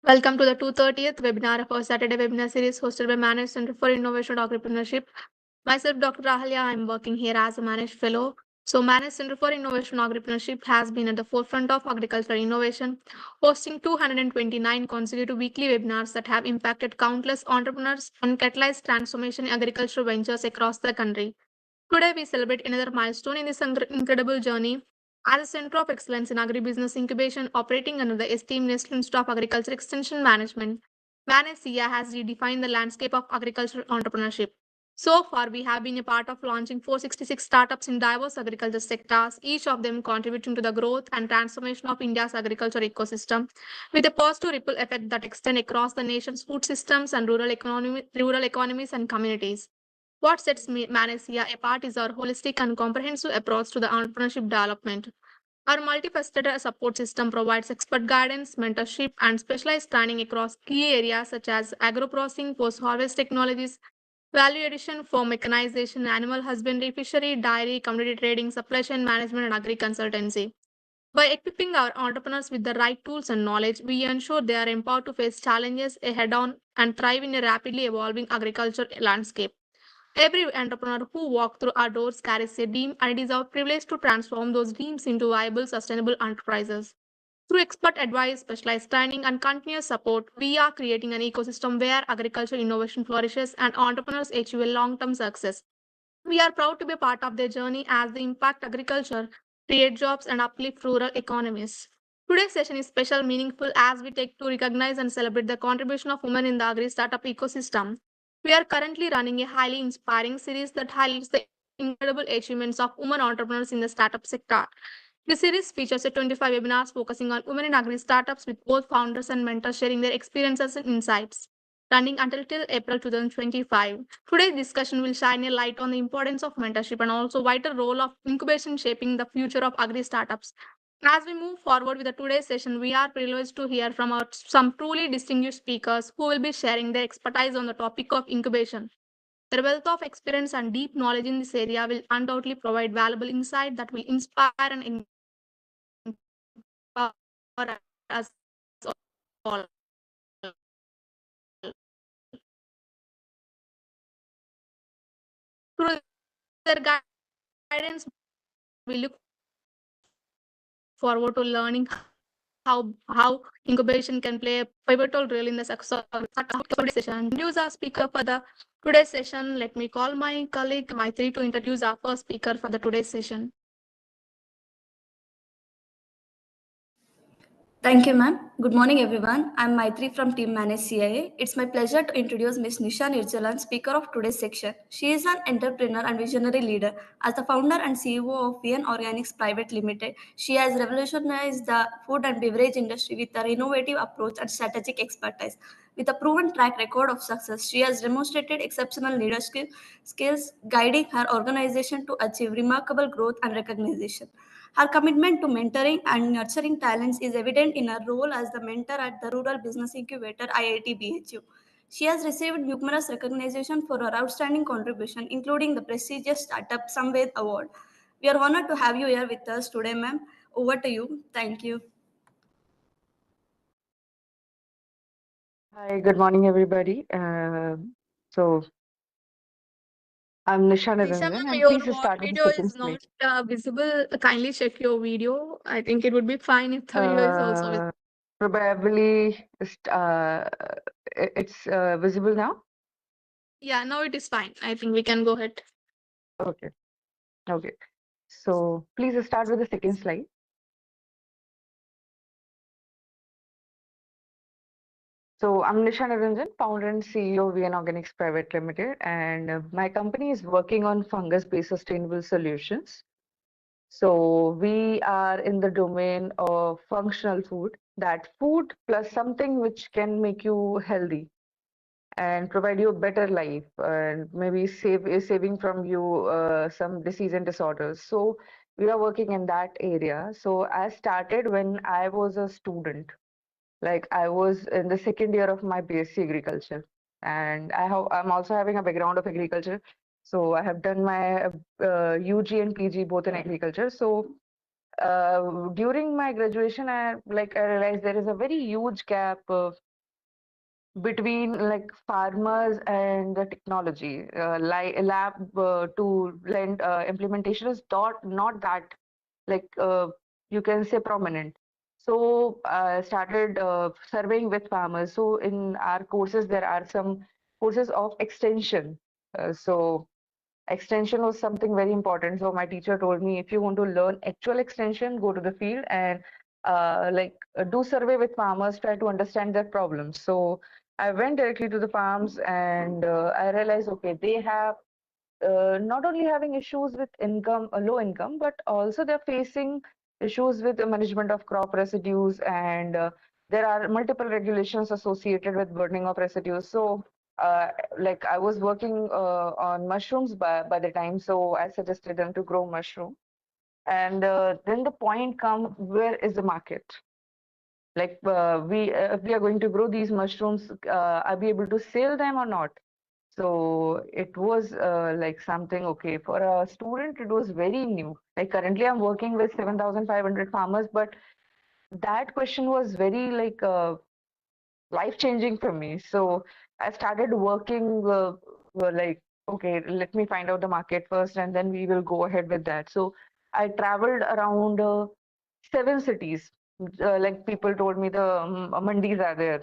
Welcome to the 230th webinar of our Saturday webinar series hosted by Managed Center for Innovation and Agripreneurship. Myself, Dr. Rahalya, I am working here as a Managed Fellow. So, Managed Center for Innovation and Agripreneurship has been at the forefront of agricultural innovation, hosting 229 consecutive weekly webinars that have impacted countless entrepreneurs and catalyzed transformation in agricultural ventures across the country. Today, we celebrate another milestone in this incredible journey. As a center of excellence in agribusiness incubation, operating under the esteemed National Institute of Agriculture Extension Management, MANESIA has redefined the landscape of agricultural entrepreneurship. So far, we have been a part of launching 466 startups in diverse agriculture sectors, each of them contributing to the growth and transformation of India's agriculture ecosystem, with a positive ripple effect that extends across the nation's food systems and rural economies and communities. What sets Manasia apart is our holistic and comprehensive approach to the entrepreneurship development. Our multifaceted support system provides expert guidance, mentorship, and specialized training across key areas such as agro-processing, post-harvest technologies, value addition, farm mechanization, animal husbandry, fishery, dairy, commodity trading, supply chain management, and agri-consultancy. By equipping our entrepreneurs with the right tools and knowledge, we ensure they are empowered to face challenges head-on and thrive in a rapidly evolving agriculture landscape. Every entrepreneur who walks through our doors carries a dream, and it is our privilege to transform those dreams into viable, sustainable enterprises. Through expert advice, specialized training, and continuous support, we are creating an ecosystem where agricultural innovation flourishes and entrepreneurs achieve a long term success. We are proud to be a part of their journey as they impact agriculture, create jobs, and uplift rural economies. Today's session is special, meaningful as we take to recognize and celebrate the contribution of women in the agri-startup ecosystem. We are currently running a highly inspiring series that highlights the incredible achievements of women entrepreneurs in the startup sector. The series features 25 webinars focusing on women in agri-startups with both founders and mentors sharing their experiences and insights, running until till April 2025. Today's discussion will shine a light on the importance of mentorship and also vital role of incubation shaping the future of agri-startups. As we move forward with the today's session, we are privileged to hear from some truly distinguished speakers who will be sharing their expertise on the topic of incubation. Their wealth of experience and deep knowledge in this area will undoubtedly provide valuable insight that will inspire and empower us all. Through their guidance, we look forward to learning how incubation can play a pivotal role in the success of today's session. Introduce our speaker for the today's session. Let me call my colleague Maitri to introduce our first speaker for the today's session. Thank you, ma'am. Good morning, everyone. I'm Maitri from Team Manage CIA. It's my pleasure to introduce Ms. Nisha Nirjalan, speaker of today's section. She is an entrepreneur and visionary leader. As the founder and CEO of VN Organics Private Limited, she has revolutionized the food and beverage industry with her innovative approach and strategic expertise. With a proven track record of success, she has demonstrated exceptional leadership skills, guiding her organization to achieve remarkable growth and recognition. Her commitment to mentoring and nurturing talents is evident in her role as the mentor at the Rural Business Incubator IIT-BHU. She has received numerous recognition for her outstanding contribution, including the prestigious Startup Samved Award. We are honored to have you here with us today, ma'am. Over to you. Thank you. Hi, good morning, everybody. So I'm Nisha Nisha, Niranjan, ma'am, and your please start with the video second is slide. not visible. Kindly check your video. I think it would be fine if the video is also visible. Probably it's visible now. Yeah, now it is fine. I think we can go ahead. Okay, okay. So please start with the second slide. So I'm Nisha Niranjan, founder and CEO of VN Organics Private Limited, and my company is working on fungus-based sustainable solutions. So we are in the domain of functional food, that food plus something which can make you healthy and provide you a better life and maybe saving from you some disease and disorders. So we are working in that area. So I started when I was a student, like I was in the second year of my BSc agriculture, and I'm also having a background of agriculture. So I have done my UG and PG both in agriculture. So during my graduation, I realized there is a very huge gap between like farmers and the technology. Like lab to lend implementation is not that like you can say prominent. So I started surveying with farmers. So in our courses, there are some courses of extension. So extension was something very important. So my teacher told me, if you want to learn actual extension, go to the field and do survey with farmers, try to understand their problems. So I went directly to the farms and I realized, okay, they have not only having issues with income, low income, but also they're facing issues with the management of crop residues, and there are multiple regulations associated with burning of residues. So, like I was working on mushrooms by the time, so I suggested them to grow mushroom. And then the point come, where is the market? Like if we are going to grow these mushrooms, are we able to sell them or not? So it was like something, okay, for a student, it was very new. Like currently I'm working with 7,500 farmers, but that question was very like life-changing for me. So I started working like, okay, let me find out the market first and then we will go ahead with that. So I traveled around 7 cities. Like people told me the mandis are there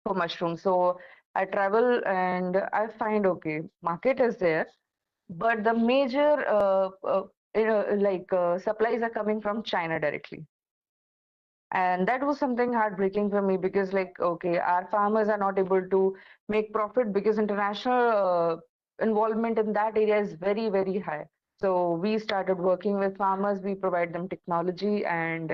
for mushrooms. So I travel and I find, okay, market is there, but the major supplies are coming from China directly. And that was something heartbreaking for me because, like, okay, our farmers are not able to make profit because international involvement in that area is very, very high. So we started working with farmers, we provide them technology, and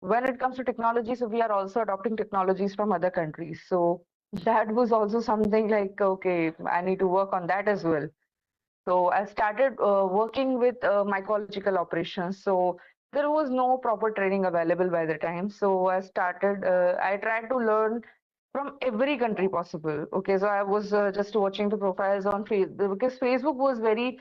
when it comes to technology, so we are also adopting technologies from other countries. So that was also something like, okay, I need to work on that as well. So I started working with mycological operations. So there was no proper training available by the time. So I tried to learn from every country possible. Okay, so I was just watching the profiles on Facebook because Facebook was very,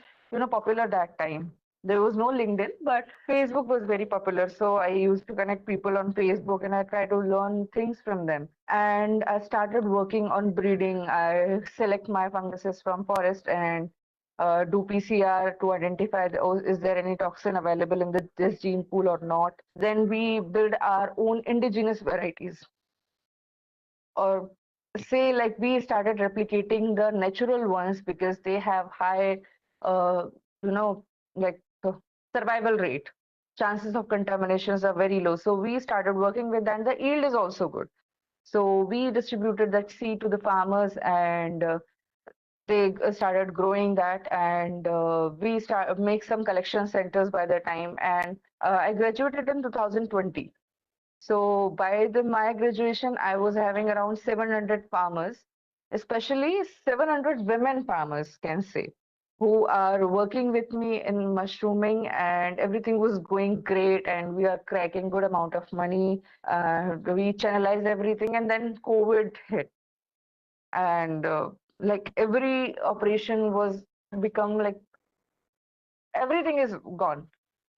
popular that time. There was no LinkedIn, but Facebook was very popular. So I used to connect people on Facebook and I tried to learn things from them. And I started working on breeding. I select my funguses from forest and do PCR to identify is there any toxin available in this gene pool or not. Then we build our own indigenous varieties, or say like we started replicating the natural ones because they have high, uh, you know, like survival rate. Chances of contaminations are very low. So we started working with that, and the yield is also good. So we distributed that seed to the farmers, and they started growing that, and we start make some collection centers by the time. And I graduated in 2020. So by my graduation, I was having around 700 farmers, especially 700 women farmers, can say, who are working with me in mushrooming, and everything was going great, and we are cracking good amount of money. We channelized everything, and then COVID hit, and like every operation was become like everything is gone.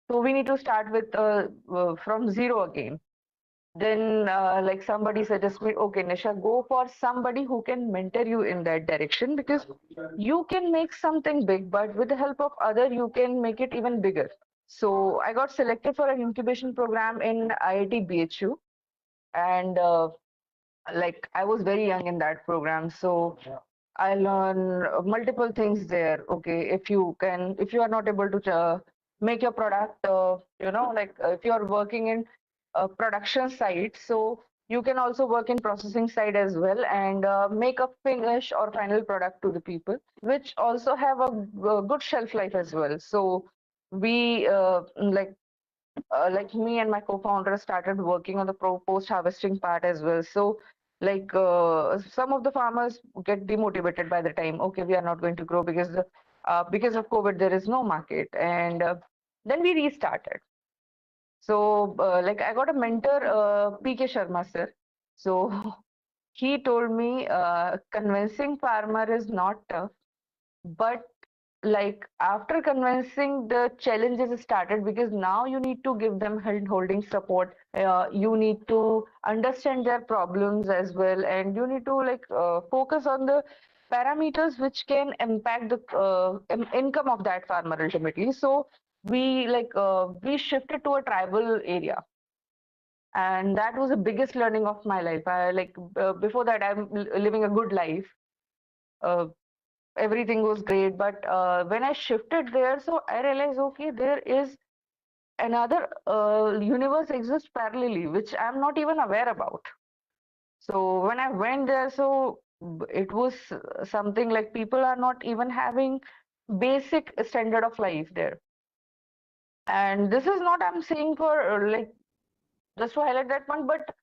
So we need to start with from zero again. Then like somebody suggests me, okay, Nisha, go for somebody who can mentor you in that direction, because you can make something big, but with the help of other, you can make it even bigger. So I got selected for an incubation program in IIT BHU, and like I was very young in that program, so I learn multiple things there. Okay, if you are not able to make your product, if you are working in a production side, so you can also work in processing side as well, and make a finish or final product to the people, which also have a good shelf life as well. So we like me and my co-founder started working on the post-harvesting part as well. So like some of the farmers get demotivated by the time, okay, we are not going to grow because of COVID, there is no market. And then we restarted. So like I got a mentor, PK Sharma sir. So he told me convincing farmer is not tough, but like after convincing, the challenges started because now you need to give them holding support. You need to understand their problems as well, and you need to focus on the parameters which can impact the income of that farmer ultimately. So we shifted to a tribal area, and that was the biggest learning of my life. Before that, I'm living a good life. Uh, Everything was great, but when I shifted there, so I realized, okay, there is another universe exists parallelly, which I'm not even aware about. So when I went there, so it was something like people are not even having basic standard of life there. And this is not I'm saying for just to highlight that point, but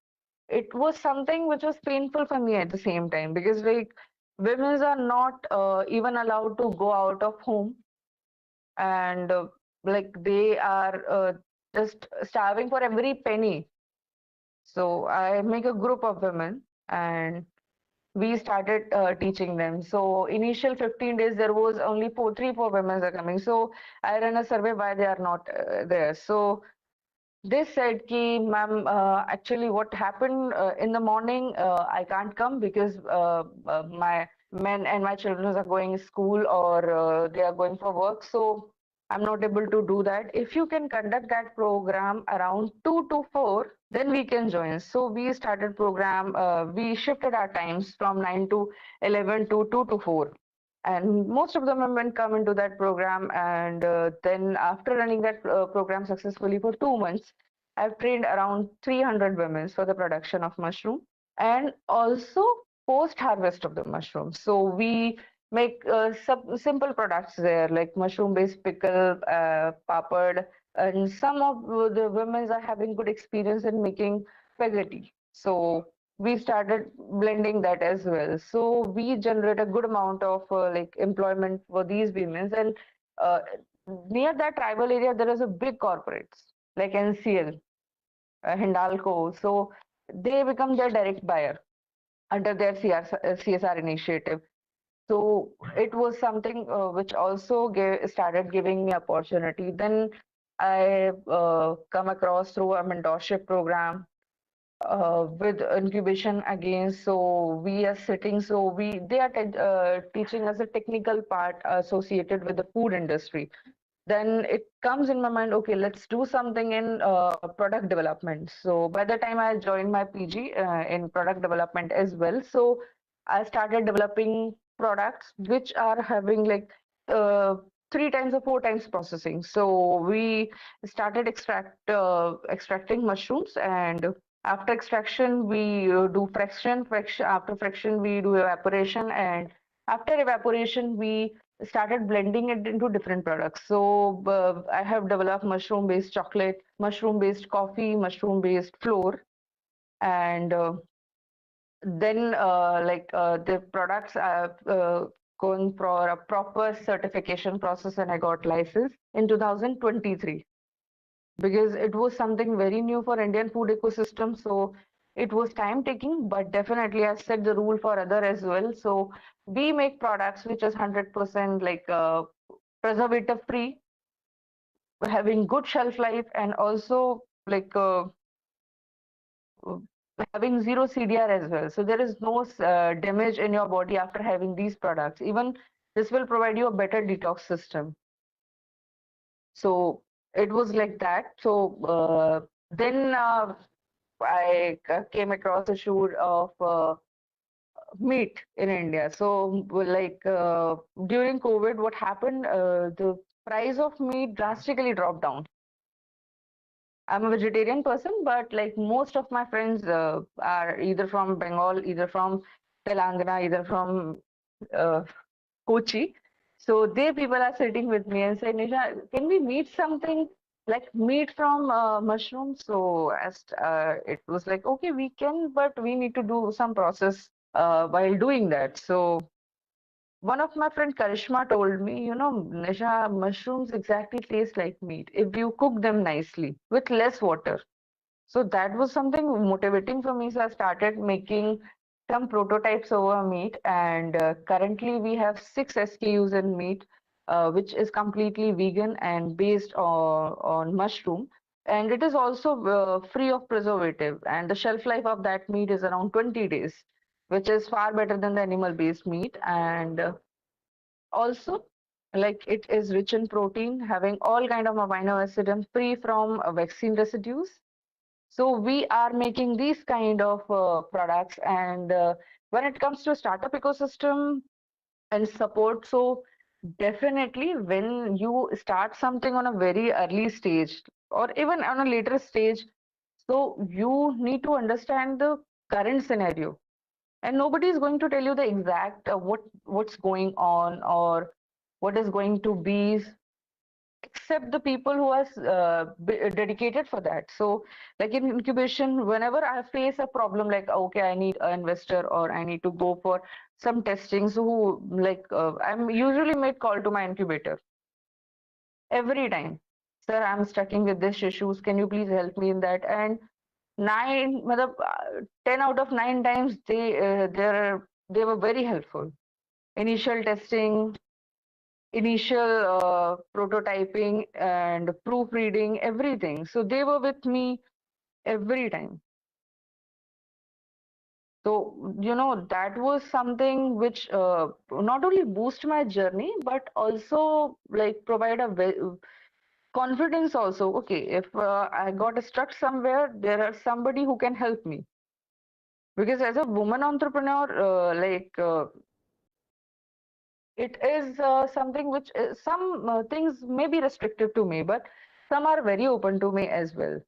it was something which was painful for me at the same time, because women are not even allowed to go out of home, and they are just starving for every penny. So I make a group of women, and we started teaching them. So initial 15 days there was only 4 women are coming. So I ran a survey why they are not there. So they said ki ma'am, actually what happened in the morning, I can't come because my men and my children are going to school, or they are going for work, so I'm not able to do that. If you can conduct that program around 2 to 4, then we can join. So we started program, we shifted our times from 9 to 11 to 2 to 4. And most of the women come into that program, and then after running that program successfully for 2 months, I've trained around 300 women for the production of mushroom, and also post harvest of the mushroom. So we make simple products there, like mushroom based pickle, papad, and some of the women are having good experience in making spaghetti. So we started blending that as well. So we generate a good amount of employment for these women. And uh, near that tribal area, there is a big corporates like NCL, Hindalco. So they become their direct buyer under their CSR initiative. So it was something which also started giving me opportunity. Then I come across through a mentorship program with incubation again. So we are sitting, so they are teaching us a technical part associated with the food industry. Then it comes in my mind, okay, let's do something in product development. So by the time I joined my PG in product development as well, so I started developing products which are having uh, 3 times or 4 times processing. So we started extracting mushrooms, and after extraction we do fraction. After fraction we do evaporation, and after evaporation we started blending it into different products. So I have developed mushroom-based chocolate, mushroom-based coffee, mushroom-based flour, and then the products are going for a proper certification process, and I got license in 2023 because it was something very new for Indian food ecosystem. So it was time taking, but definitely I set the rule for other as well. So we make products which is 100% preservative free, having good shelf life, and also uh, having zero CDR as well. So there is no damage in your body after having these products. Even this will provide you a better detox system. So it was like that. So then I came across a shoot of meat in India. So during COVID, what happened? The price of meat drastically dropped down. I'm a vegetarian person, but like most of my friends are either from Bengal, either from Telangana, either from uh, Kochi. So they people are sitting with me and say, Nisha, can we meet something like meat from mushrooms? So as it was like, okay, we can, but we need to do some process while doing that. So one of my friend Karishma told me, Nisha, mushrooms exactly taste like meat if you cook them nicely with less water. So that was something motivating for me. So I started making some prototypes over meat, and currently we have 6 SKUs in meat. which is completely vegan and based on mushroom. And it is also free of preservative. And the shelf life of that meat is around 20 days, which is far better than the animal-based meat. And also, like it is rich in protein, having all kind of amino acid and free from vaccine residues. So we are making these kind of products. And when it comes to startup ecosystem and support, so definitely when you start something on a very early stage or even on a later stage, so you need to understand the current scenario. And nobody is going to tell you the exact what's going on or what is going to be, except the people who are dedicated for that. So like in incubation, whenever I face a problem like, okay, I need an investor or I need to go for some testing, so who like I'm usually made call to my incubator every time. Sir, I'm stuck with this issues, can you please help me in that? And 10 out of 9 times they were very helpful. Initial testing, initial prototyping and proofreading, everything. So they were with me every time. So, that was something which not only boost my journey, but also like provide a confidence also. Okay, if I got stuck somewhere, there are somebody who can help me. Because as a woman entrepreneur, it is something which some things may be restrictive to me, but some are very open to me as well.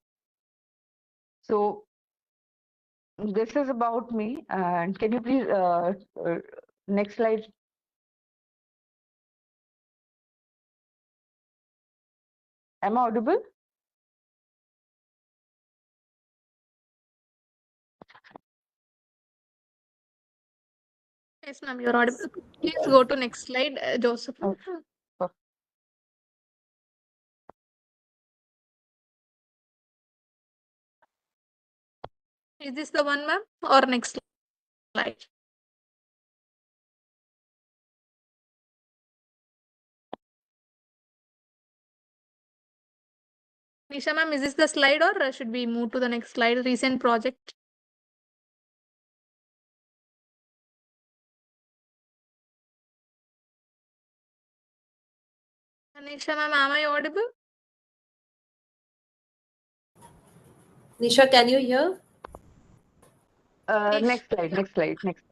So this is about me. And can you please next slide? Am I audible? Yes, ma'am, you're audible. Please go to next slide, Joseph. Okay. Is this the one, ma'am, or next slide? Nisha, ma'am, is this the slide or should we move to the next slide? Recent project. Nisha, ma'am, am I audible? Nisha, can you hear? Next slide, next slide, next.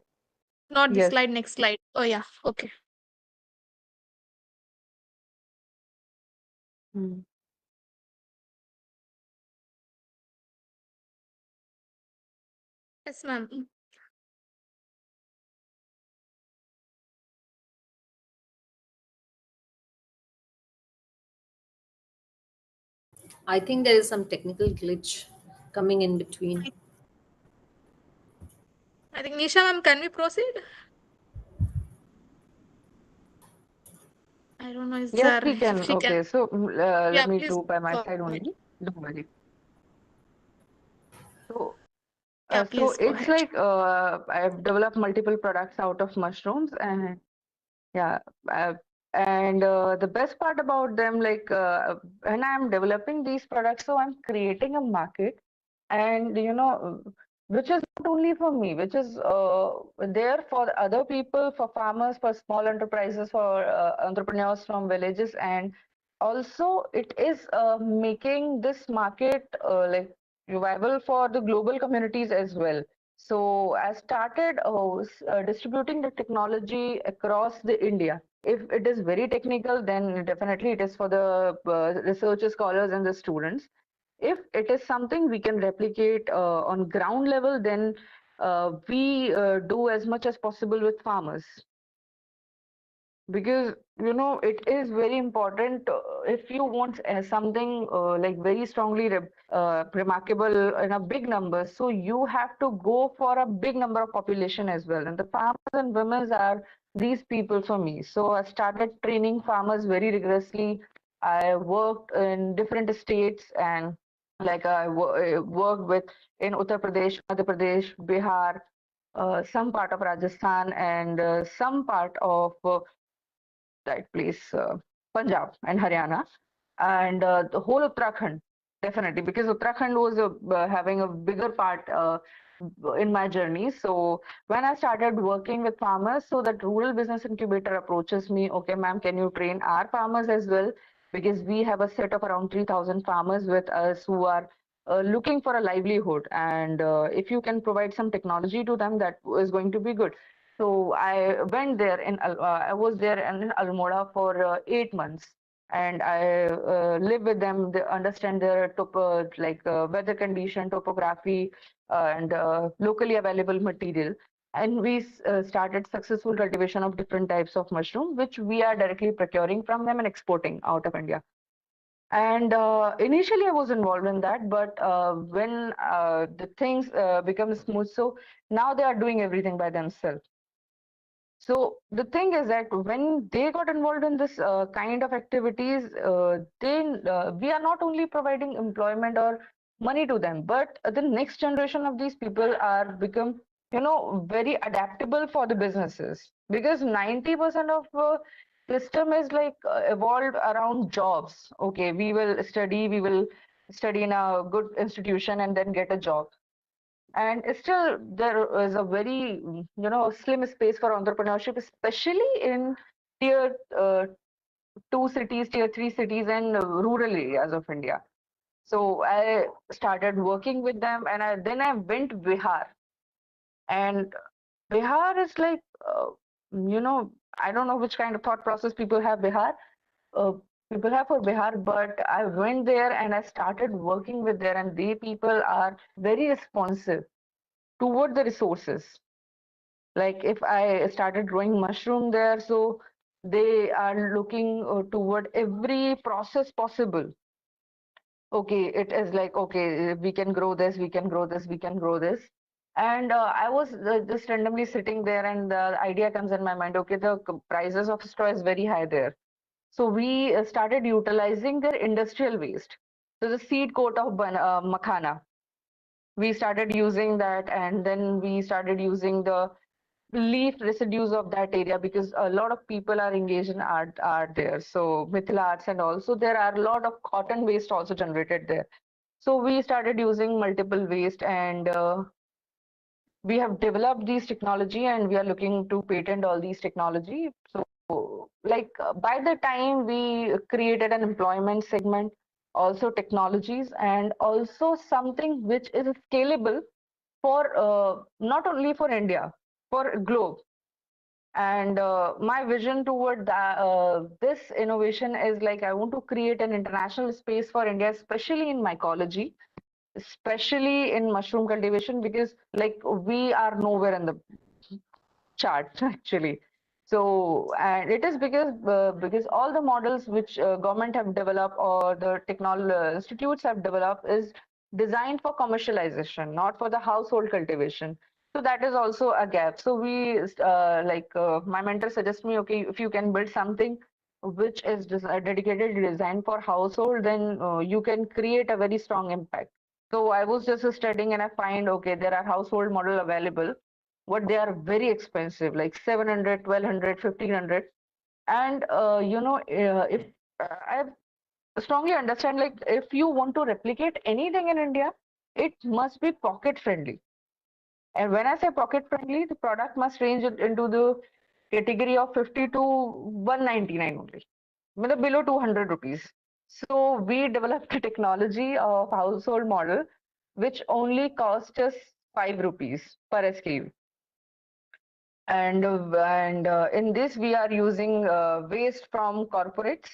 Not this Yes. slide, next slide. Oh, yeah. Okay. Hmm. Yes, ma'am. I think there is some technical glitch coming in between. I think Nisha, ma'am, can we proceed? I don't know, Yes, we if can. she can. Okay, so Yeah, let me please do by my go side ahead. only. Don't worry. So, Yeah, so please go it's ahead. like I've developed multiple products out of mushrooms, and yeah, and the best part about them, like when I'm developing these products, so I'm creating a market, and which is not only for me, which is there for other people, for farmers, for small enterprises, for entrepreneurs from villages, and also it is making this market like viable for the global communities as well. So I started distributing the technology across the India. If it is very technical, then definitely it is for the researchers, scholars, and the students. If it is something we can replicate on ground level, then we do as much as possible with farmers. Because it is very important if you want something like very strongly remarkable in a big number, so you have to go for a big number of population as well, and the farmers and women are these people for me. So I started training farmers very rigorously. I worked in different states, and like I worked with in Uttar Pradesh, Madhya Pradesh, Bihar, some part of Rajasthan, and some part of that place, Punjab and Haryana, and the whole Uttarakhand, definitely, because Uttarakhand was having a bigger part in my journey. So when I started working with farmers, so that rural business incubator approaches me, okay, ma'am, can you train our farmers as well? Because we have a set of around 3,000 farmers with us who are looking for a livelihood, and if you can provide some technology to them, that is going to be good. So I went there I was there in Almora for 8 months, and I live with them. They understand their weather condition, topography, and locally available material. And we started successful cultivation of different types of mushroom, which we are directly procuring from them and exporting out of India. And initially, I was involved in that, but when the things become smooth, so now they are doing everything by themselves. So the thing is that when they got involved in this kind of activities, we are not only providing employment or money to them, but the next generation of these people are become, very adaptable for the businesses, because 90% of system is like evolved around jobs. Okay, we will study in a good institution and then get a job. And still, there is a very, slim space for entrepreneurship, especially in tier 2 cities, tier 3 cities, and rural areas of India. So I started working with them, and then I went Bihar. And Bihar is like, I don't know which kind of thought process people have uh, people have for Bihar, but I went there and I started working with there, and they people are very responsive toward the resources. Like if I started growing mushroom there, so they are looking toward every process possible. Okay, it is like, okay, we can grow this, we can grow this, we can grow this. And I was just randomly sitting there, and the idea comes in my mind, okay, the prices of straw is very high there. So we started utilizing their industrial waste. So the seed coat of makhana, we started using that, and then we started using the leaf residues of that area, because a lot of people are engaged in art there. So mithila arts, and also there are a lot of cotton waste also generated there. So we started using multiple waste, and we have developed these technology, and we are looking to patent all these technology. So like by the time we created an employment segment, also technologies, and also something which is scalable for not only for India, for globe. And my vision toward this innovation is like, I want to create an international space for India, especially in mycology, especially in mushroom cultivation, because like we are nowhere in the charts actually. So, and it is because all the models which government have developed or the technology institutes have developed is designed for commercialization, not for the household cultivation. So that is also a gap. So we my mentor suggests me, okay, if you can build something which is dedicated designed for household, then you can create a very strong impact. So I was just studying, and I find, okay, there are household model available, but they are very expensive, like 700, 1200, 1500. And if I strongly understand, like if you want to replicate anything in India, it must be pocket friendly. And when I say pocket friendly, the product must range into the category of 50 to 199 only, below 200 rupees. So we developed a technology of household model which only cost us 5 rupees per SKU. And in this we are using waste from corporates,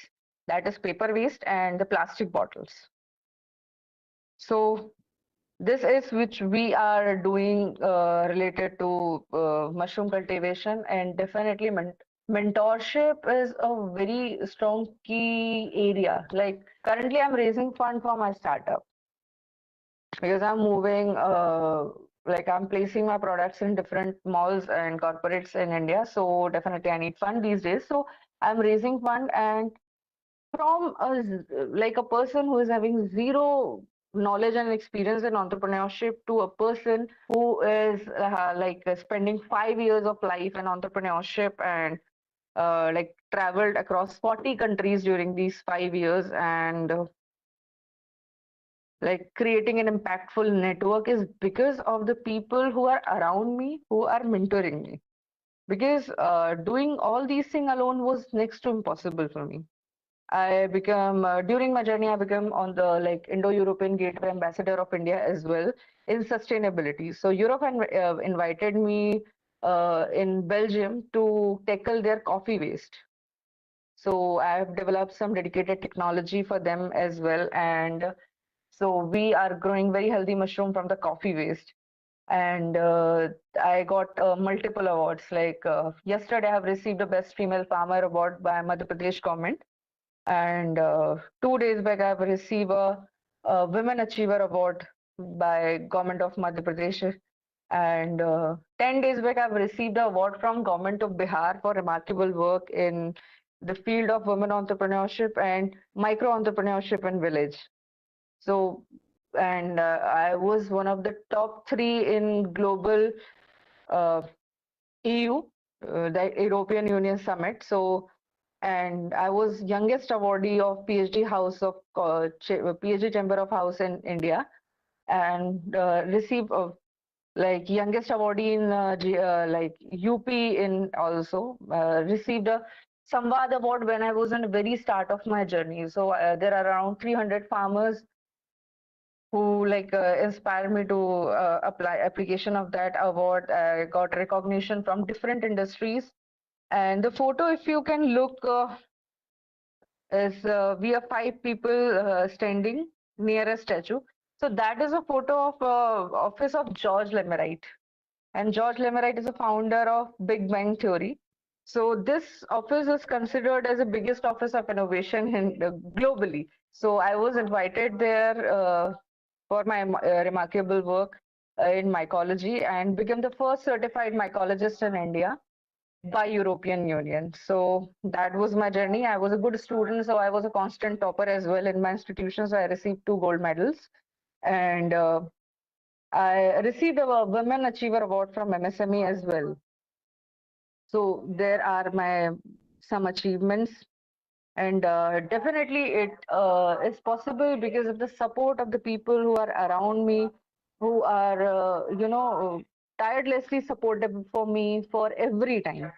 that is paper waste and the plastic bottles. So this is which we are doing related to mushroom cultivation, and definitely mentorship is a very strong key area. Like currently I'm raising fund for my startup, because I'm moving like I'm placing my products in different malls and corporates in India. So definitely I need fund these days. So I'm raising fund, and from like a person who is having zero knowledge and experience in entrepreneurship to a person who is spending 5 years of life in entrepreneurship, and like traveled across 40 countries during these 5 years, and like creating an impactful network is because of the people who are around me, who are mentoring me. Because doing all these things alone was next to impossible for me. I become during my journey, I became on the like Indo-European Gateway Ambassador of India as well in sustainability. So Europe invited me in Belgium to tackle their coffee waste. So I have developed some dedicated technology for them as well, and so we are growing very healthy mushroom from the coffee waste. And I got multiple awards. Like yesterday, I have received a Best Female Farmer Award by Madhya Pradesh government. And 2 days back, I've received a Women Achiever Award by Government of Madhya Pradesh. And 10 days back, I've received an award from Government of Bihar for remarkable work in the field of women entrepreneurship and micro entrepreneurship in village. So, and I was one of the top 3 in global uh, EU, the European Union Summit. So, and I was youngest awardee of PhD House of PhD Chamber of House in India, and received like youngest awardee in like UP in also received a Samvad Award when I was in the very start of my journey. So there are around 300 farmers who like inspired me to apply application of that award. I got recognition from different industries. And the photo, if you can look, is we are 5 people standing near a statue. So that is a photo of office of George Lemerite. And George Lemerite is a founder of Big Bang Theory. So this office is considered as the biggest office of innovation globally. So I was invited there for my remarkable work in mycology and became the first certified mycologist in India by European Union. So that was my journey. I was a good student, so I was a constant topper as well in my institution. So I received 2 gold medals, and I received a Women Achiever Award from MSME as well. So there are my some achievements, and definitely it is possible because of the support of the people who are around me, who are tirelessly supportive for me for every time.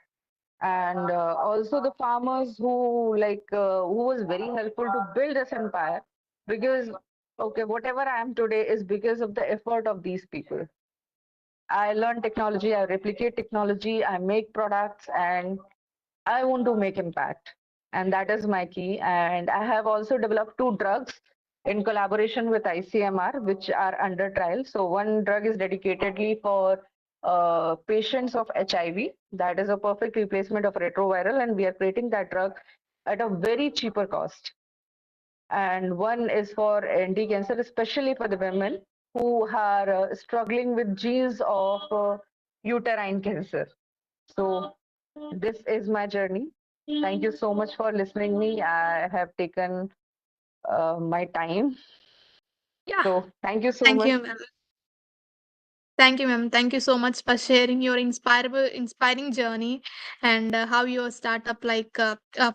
And also the farmers who who was very helpful to build this empire, because okay, whatever I am today is because of the effort of these people. I learn technology, I replicate technology, I make products, and I want to make impact. And that is my key. And I have also developed 2 drugs in collaboration with ICMR, which are under trial. So one drug is dedicatedly for patients of HIV. That is a perfect replacement of retroviral, and we are creating that drug at a very cheaper cost. And one is for anti-cancer, especially for the women who are struggling with genes of uterine cancer. So this is my journey. Thank you so much for listening me. I have taken my time. Yeah, So thank you so thank much. you, ma'am. Thank you, ma'am. Thank you so much for sharing your inspiring journey and how your startup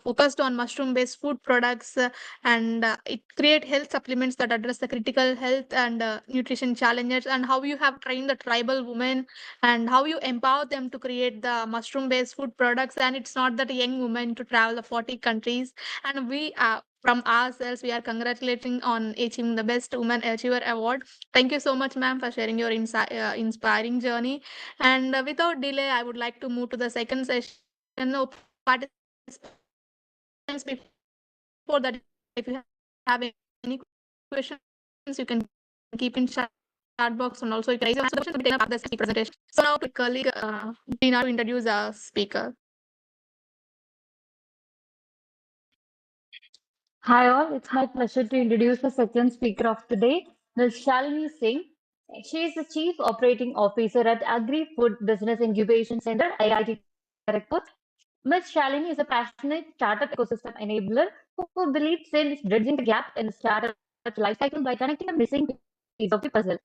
focused on mushroom-based food products and it create health supplements that address the critical health and nutrition challenges, and how you have trained the tribal women and how you empower them to create the mushroom-based food products. And it's not that young women to travel the 40 countries. And we from ourselves, we are congratulating on achieving the Best Woman Achiever Award. Thank you so much, ma'am, for sharing your inspiring journey. And without delay, I would like to move to the second session. No, participants, before that, if you have any questions, you can keep in chat box, and also you can raise your hand so that we can answer the questions and be taken up after the speaker presentation. So now, my colleague Dina to introduce our speaker. Hi all, it's my pleasure to introduce the second speaker of today, Ms. Shalini Singh. She is the Chief Operating Officer at Agri-Business Incubation Center, IIT Kharagpur. Ms. Shalini is a passionate startup ecosystem enabler who believes in bridging the gap in the startup lifecycle by connecting the missing piece of the puzzle.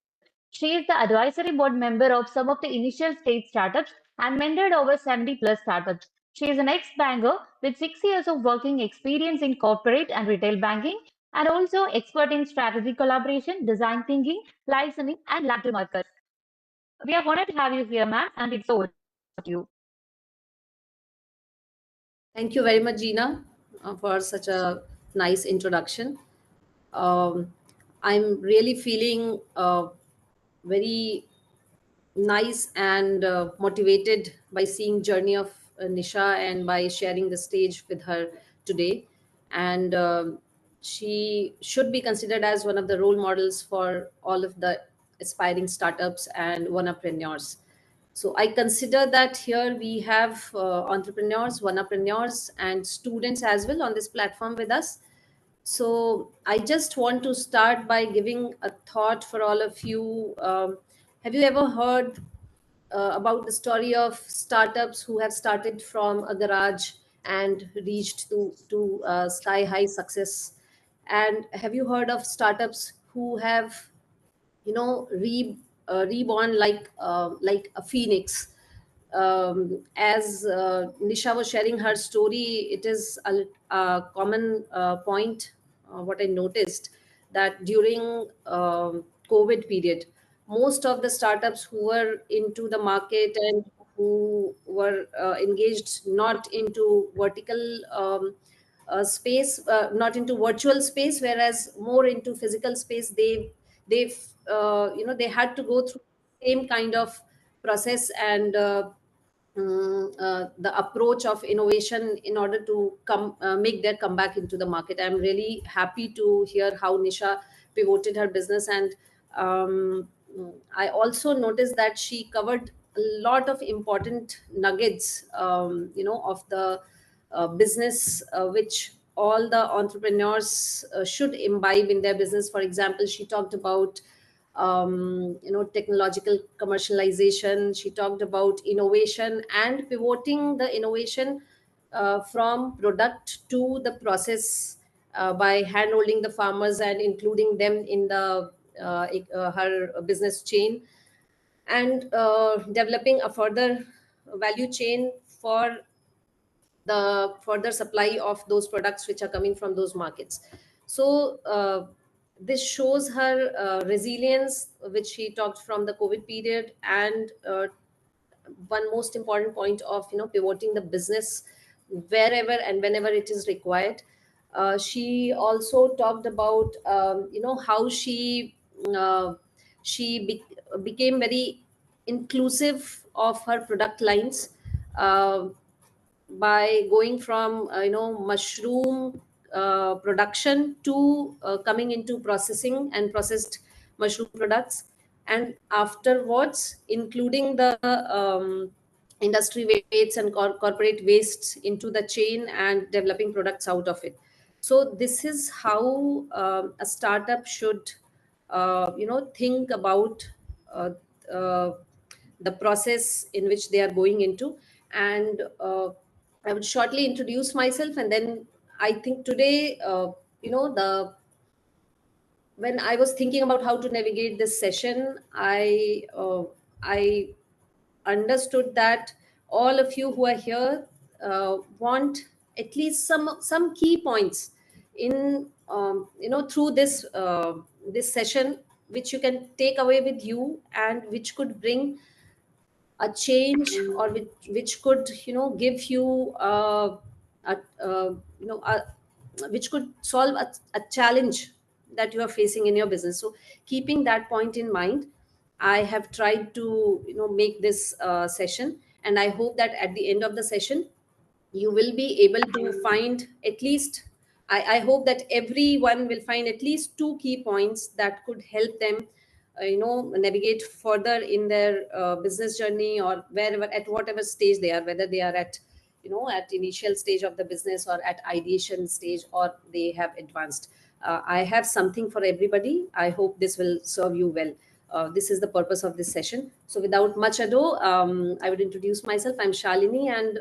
She is the advisory board member of some of the initial stage startups and mentored over 70 plus startups. She is an ex-banker with 6 years of working experience in corporate and retail banking, and also expert in strategy collaboration, design thinking, licensing, and lateral markets. We are honored to have you here, ma'am, and it's over to you. Thank you very much, Gina, for such a nice introduction. Um, I'm really feeling very nice and motivated by seeing journey of Nisha and by sharing the stage with her today. And she should be considered as one of the role models for all of the aspiring startups and entrepreneurs. So I consider that here we have entrepreneurs, entrepreneurs, and students as well on this platform with us. So I just want to start by giving a thought for all of you. Have you ever heard about the story of startups who have started from a garage and reached to sky high success? And have you heard of startups who have, reborn like a phoenix? As Nisha was sharing her story, it is a common point. What I noticed that during COVID period, most of the startups who were into the market and who were engaged not into vertical space, not into virtual space, whereas more into physical space, they had to go through same kind of process and the approach of innovation in order to come make their comeback into the market. I'm really happy to hear how Nisha pivoted her business, and I also noticed that she covered a lot of important nuggets, of the business, which all the entrepreneurs should imbibe in their business. For example, she talked about technological commercialization. She talked about innovation and pivoting the innovation from product to the process, by handholding the farmers and including them in the her business chain, and developing a further value chain for the further supply of those products which are coming from those markets. So this shows her resilience, which she talked from the COVID period, and one most important point of pivoting the business wherever and whenever it is required. She also talked about how became very inclusive of her product lines, uh, by going from mushroom production to coming into processing and processed mushroom products, and afterwards including the industry wastes and corporate wastes into the chain and developing products out of it. So this is how a startup should think about uh, uh, the process in which they are going into. And I would shortly introduce myself, and then I think today, the when I was thinking about how to navigate this session, I understood that all of you who are here want at least some key points in through this session, which you can take away with you and which could bring a change, or which could give you which could solve a challenge that you are facing in your business. So keeping that point in mind, I have tried to make this session, and I hope that at the end of the session you will be able to find at least, I hope that everyone will find at least two key points that could help them navigate further in their business journey, or wherever, at whatever stage they are, whether they are at at initial stage of the business, or at ideation stage, or they have advanced. I have something for everybody. I hope this will serve you well. This is the purpose of this session. So without much ado, I would introduce myself. I'm Shalini, and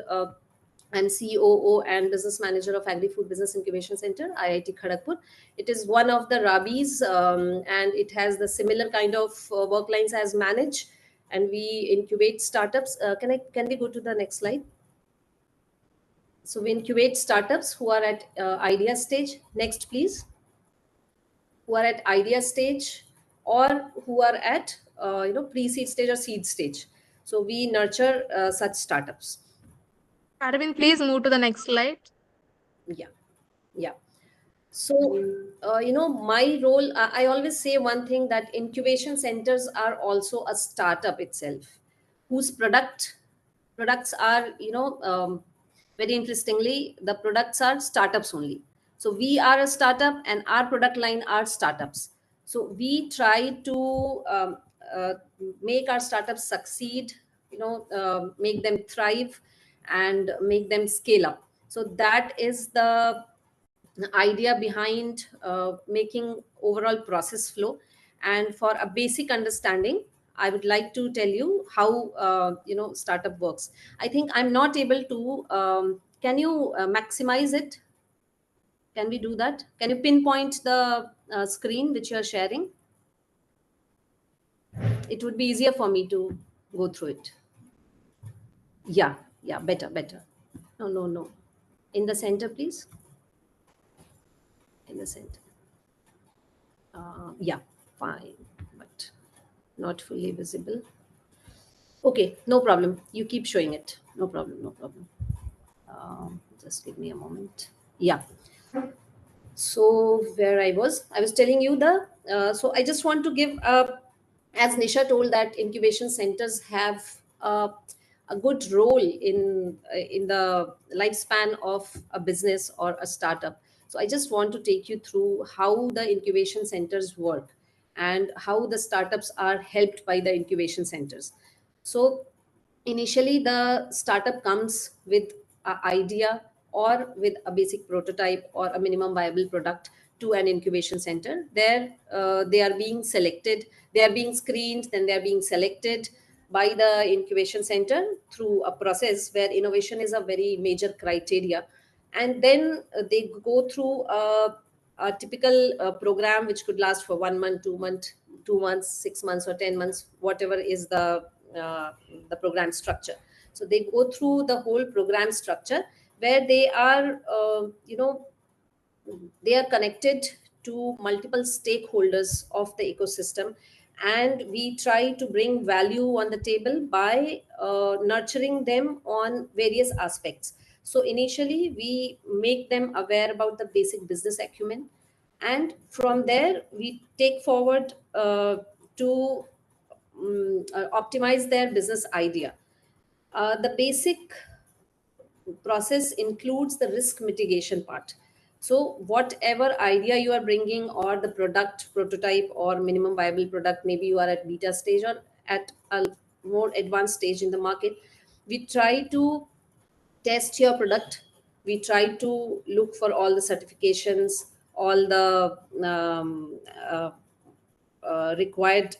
I'm COO and Business Manager of Agri-Food Business Incubation Center, IIT Kharagpur. It is one of the RABIs, and it has the similar kind of work lines as Manage, and we incubate startups. Can we go to the next slide? So we incubate startups who are at idea stage. Next, please. Who are at idea stage or who are at pre-seed stage or seed stage. So we nurture such startups. Arvind, please move to the next slide. Yeah, yeah. So my role. I always say one thing, that incubation centers are also a startup itself, whose products are very interestingly, the products are startups only. So we are a startup and our product line are startups. So we try to uh, make our startups succeed, make them thrive and make them scale up. So that is the idea behind making overall process flow. And for a basic understanding, I would like to tell you how startup works. I think I'm not able to can you maximize it? Can we do that? Can you pinpoint the screen which you are sharing? It would be easier for me to go through it. Yeah, yeah, better. No, in the center, please. In the center. Yeah, fine, but not fully visible. Okay, no problem. You keep showing it. No problem, no problem. Just give me a moment. Yeah. So where I was telling you so I just want to give, as Nisha told, that incubation centers have a good role in the lifespan of a business or a startup. So I just want to take you through how the incubation centers work and how the startups are helped by the incubation centers. So initially the startup comes with an idea or with a basic prototype or a minimum viable product to an incubation center. There they are being selected, they are being screened, then they are being selected by the incubation center through a process where innovation is a very major criteria. And then they go through a typical program which could last for 1 month, 2 months, 2 months, 6 months, or 10 months, whatever is uh, the program structure. So they go through the whole program structure where they are they are connected to multiple stakeholders of the ecosystem, and we try to bring value on the table by nurturing them on various aspects. So initially we make them aware about the basic business acumen, and from there we take forward to optimize their business idea. The basic process includes the risk mitigation part. So whatever idea you are bringing, or the product prototype or minimum viable product, maybe you are at beta stage or at a more advanced stage in the market, we try to test your product. We try to look for all the certifications, all the required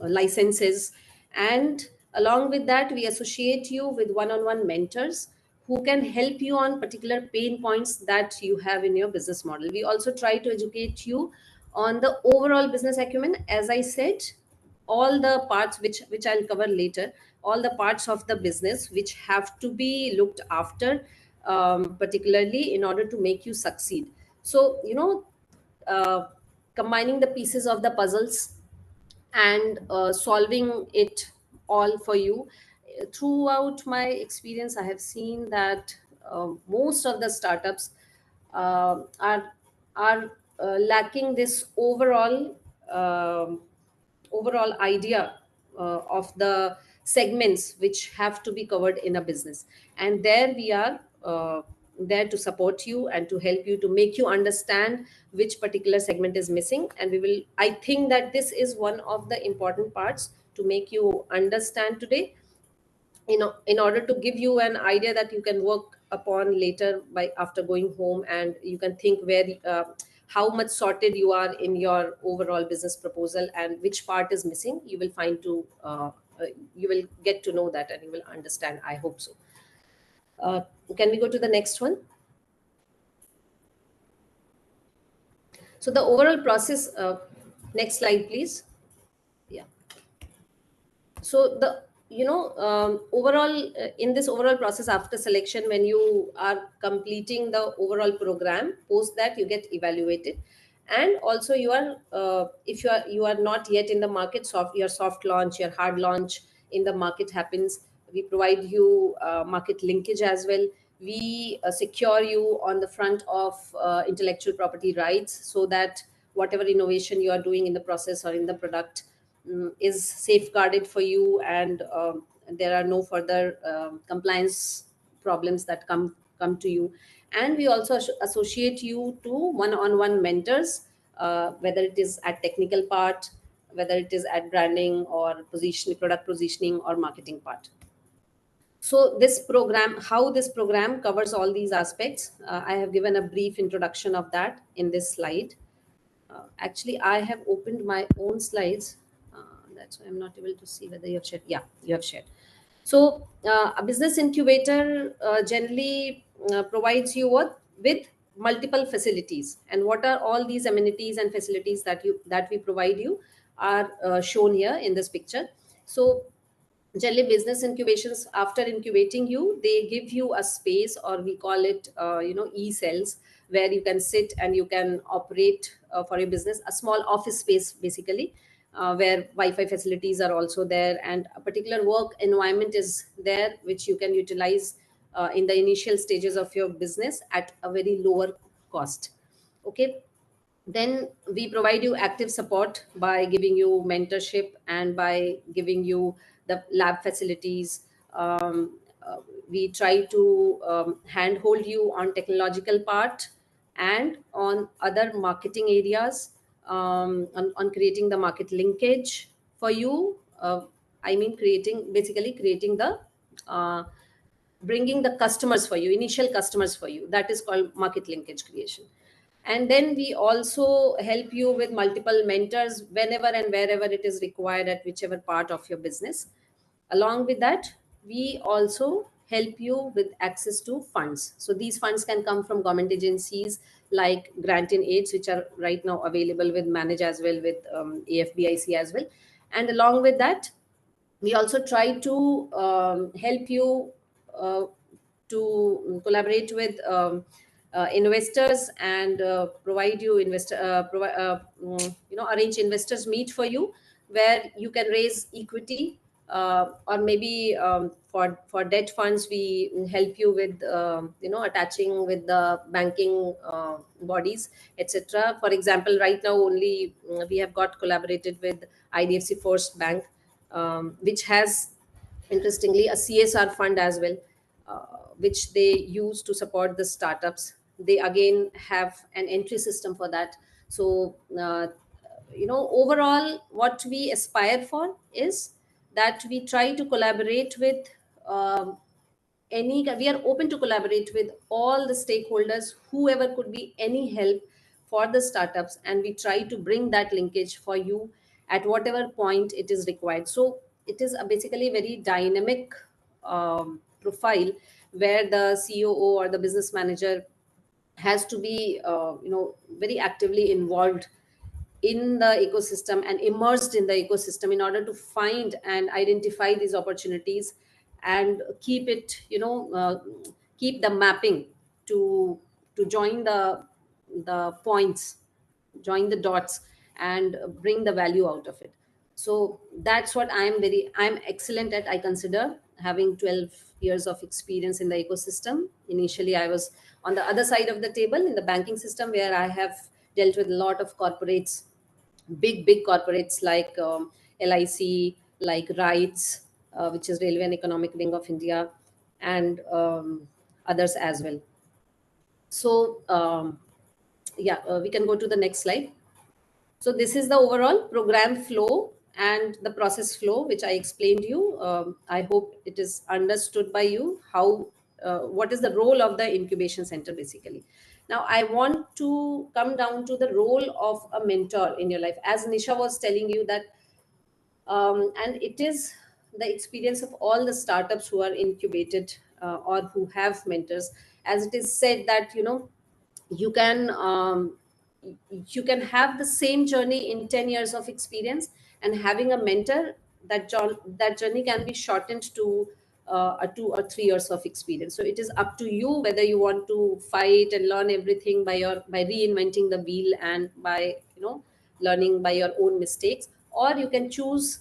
licenses, and along with that we associate you with one-on-one mentors who can help you on particular pain points that you have in your business model. We also try to educate you on the overall business acumen. As I said, all the parts which I'll cover later, all the parts of the business which have to be looked after, particularly in order to make you succeed. So uh, combining the pieces of the puzzles and solving it all for you. Throughout my experience, I have seen that most of the startups are lacking this overall idea of the segments which have to be covered in a business. And there we are there to support you and to help you, to make you understand which particular segment is missing. And we will, I think that this is one of the important parts to make you understand today, in order to give you an idea that you can work upon later by after going home, and you can think where how much sorted you are in your overall business proposal and which part is missing. You will find to you will get to know that and you will understand, I hope so. uh, can we go to the next one? So the overall process, next slide please. Yeah. So the overall, in this overall process after selection, when you are completing the overall program, post that you get evaluated. And also you are, if you are not yet in the market, your soft launch, your hard launch in the market happens. We provide you market linkage as well. We secure you on the front of intellectual property rights, so that whatever innovation you are doing in the process or in the product is safeguarded for you, and there are no further compliance problems that come to you. And we also associate you to one-on-one mentors, whether it is at technical part, whether it is at branding or product positioning or marketing part. So how this program covers all these aspects, I have given a brief introduction of that in this slide. Actually, I have opened my own slides. That's why I'm not able to see whether you have shared. Yeah, you have shared. So a business incubator generally provides you with multiple facilities. And what are all these amenities and facilities that we provide you are shown here in this picture. So generally, business incubations, after incubating you, they give you a space, or we call it e-cells, where you can sit and you can operate for your business, a small office space basically, where Wi-Fi facilities are also there, and a particular work environment is there which you can utilize in the initial stages of your business at a very lower cost. Okay. Then we provide you active support by giving you mentorship and by giving you the lab facilities. We try to handhold you on technological part and on other marketing areas, on creating the market linkage for you. I mean, creating the bringing the customers for you, initial customers for you. That is called market linkage creation. And then we also help you with multiple mentors whenever and wherever it is required, at whichever part of your business. Along with that, we also help you with access to funds. So these funds can come from government agencies like grant in aids, which are right now available with Manage as well, with AFBIC as well. And along with that, we also try to help you uh, to collaborate with investors, and provide you arrange investors meet for you, where you can raise equity, or maybe for debt funds we help you with attaching with the banking bodies, etc. For example, right now only we have got collaborated with IDFC First Bank, which has interestingly a CSR fund as well, which they use to support the startups. They again have an entry system for that. So overall, what we aspire for is that we try to collaborate with we are open to collaborate with all the stakeholders, whoever could be any help for the startups, and we try to bring that linkage for you at whatever point it is required. So it is basically very dynamic profile, where the COO or the business manager has to be very actively involved in the ecosystem and immersed in the ecosystem, in order to find and identify these opportunities, and keep the mapping to join the points, join the dots, and bring the value out of it. So that's what I'm excellent at. I consider, having 12 years of experience in the ecosystem. Initially I was on the other side of the table in the banking system, where I have dealt with a lot of corporates, big corporates like LIC, like RITES, which is Railway and Economic Wing of India, and others as well. So we can go to the next slide. So this is the overall program flow and the process flow, which I explained you. I hope it is understood by you how what is the role of the incubation center basically. Now I want to come down to the role of a mentor in your life. As Nisha was telling you that, and it is the experience of all the startups who are incubated or who have mentors. As it is said that you can you can have the same journey in 10 years of experience, and having a mentor that journey can be shortened to a 2 or 3 years of experience. So it is up to you whether you want to fight and learn everything by reinventing the wheel and by learning by your own mistakes, or you can choose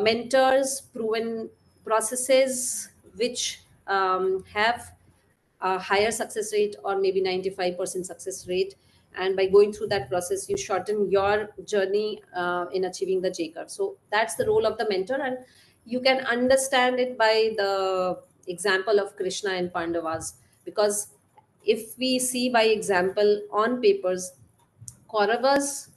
mentors, proven processes which have a higher success rate or maybe 95% success rate, and by going through that process you shorten your journey in achieving the J curve. So that's the role of the mentor, and you can understand it by the example of Krishna and Pandavas, because if we see by example on papers, Kauravas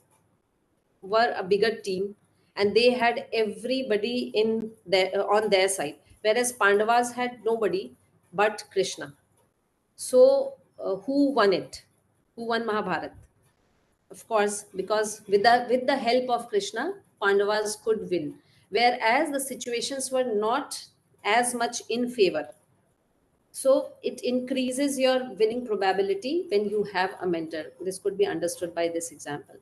were a bigger team and they had everybody in their on their side, whereas Pandavas had nobody but Krishna. So, who won it? Who won Mahabharat? Of course, because with the help of Krishna, Pandavas could win. Whereas the situations were not as much in favor. So it increases your winning probability when you have a mentor. This could be understood by this example.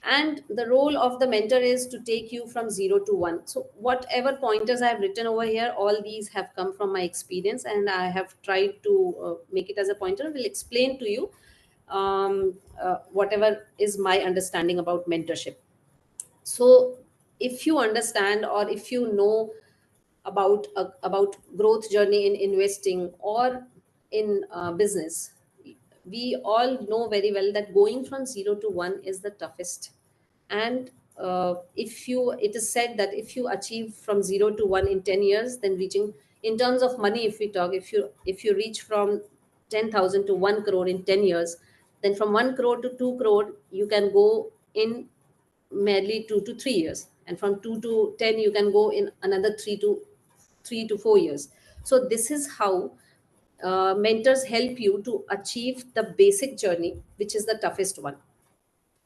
And the role of the mentor is to take you from 0 to 1. So whatever pointers I have written over here, all these have come from my experience, and I have tried to make it as a pointer. Will explain to you whatever is my understanding about mentorship. So if you understand or if you know about growth journey in investing or in business, we all know very well that going from 0 to 1 is the toughest. And if you it is said that if you achieve from 0 to 1 in 10 years, then reaching, in terms of money, if we talk, if you reach from 10,000 to 1 crore in 10 years, then from 1 crore to 2 crore you can go in merely 2 to 3 years, and from 2 to 10 you can go in another 3 to 4 years. So this is how mentors help you to achieve the basic journey, which is the toughest one.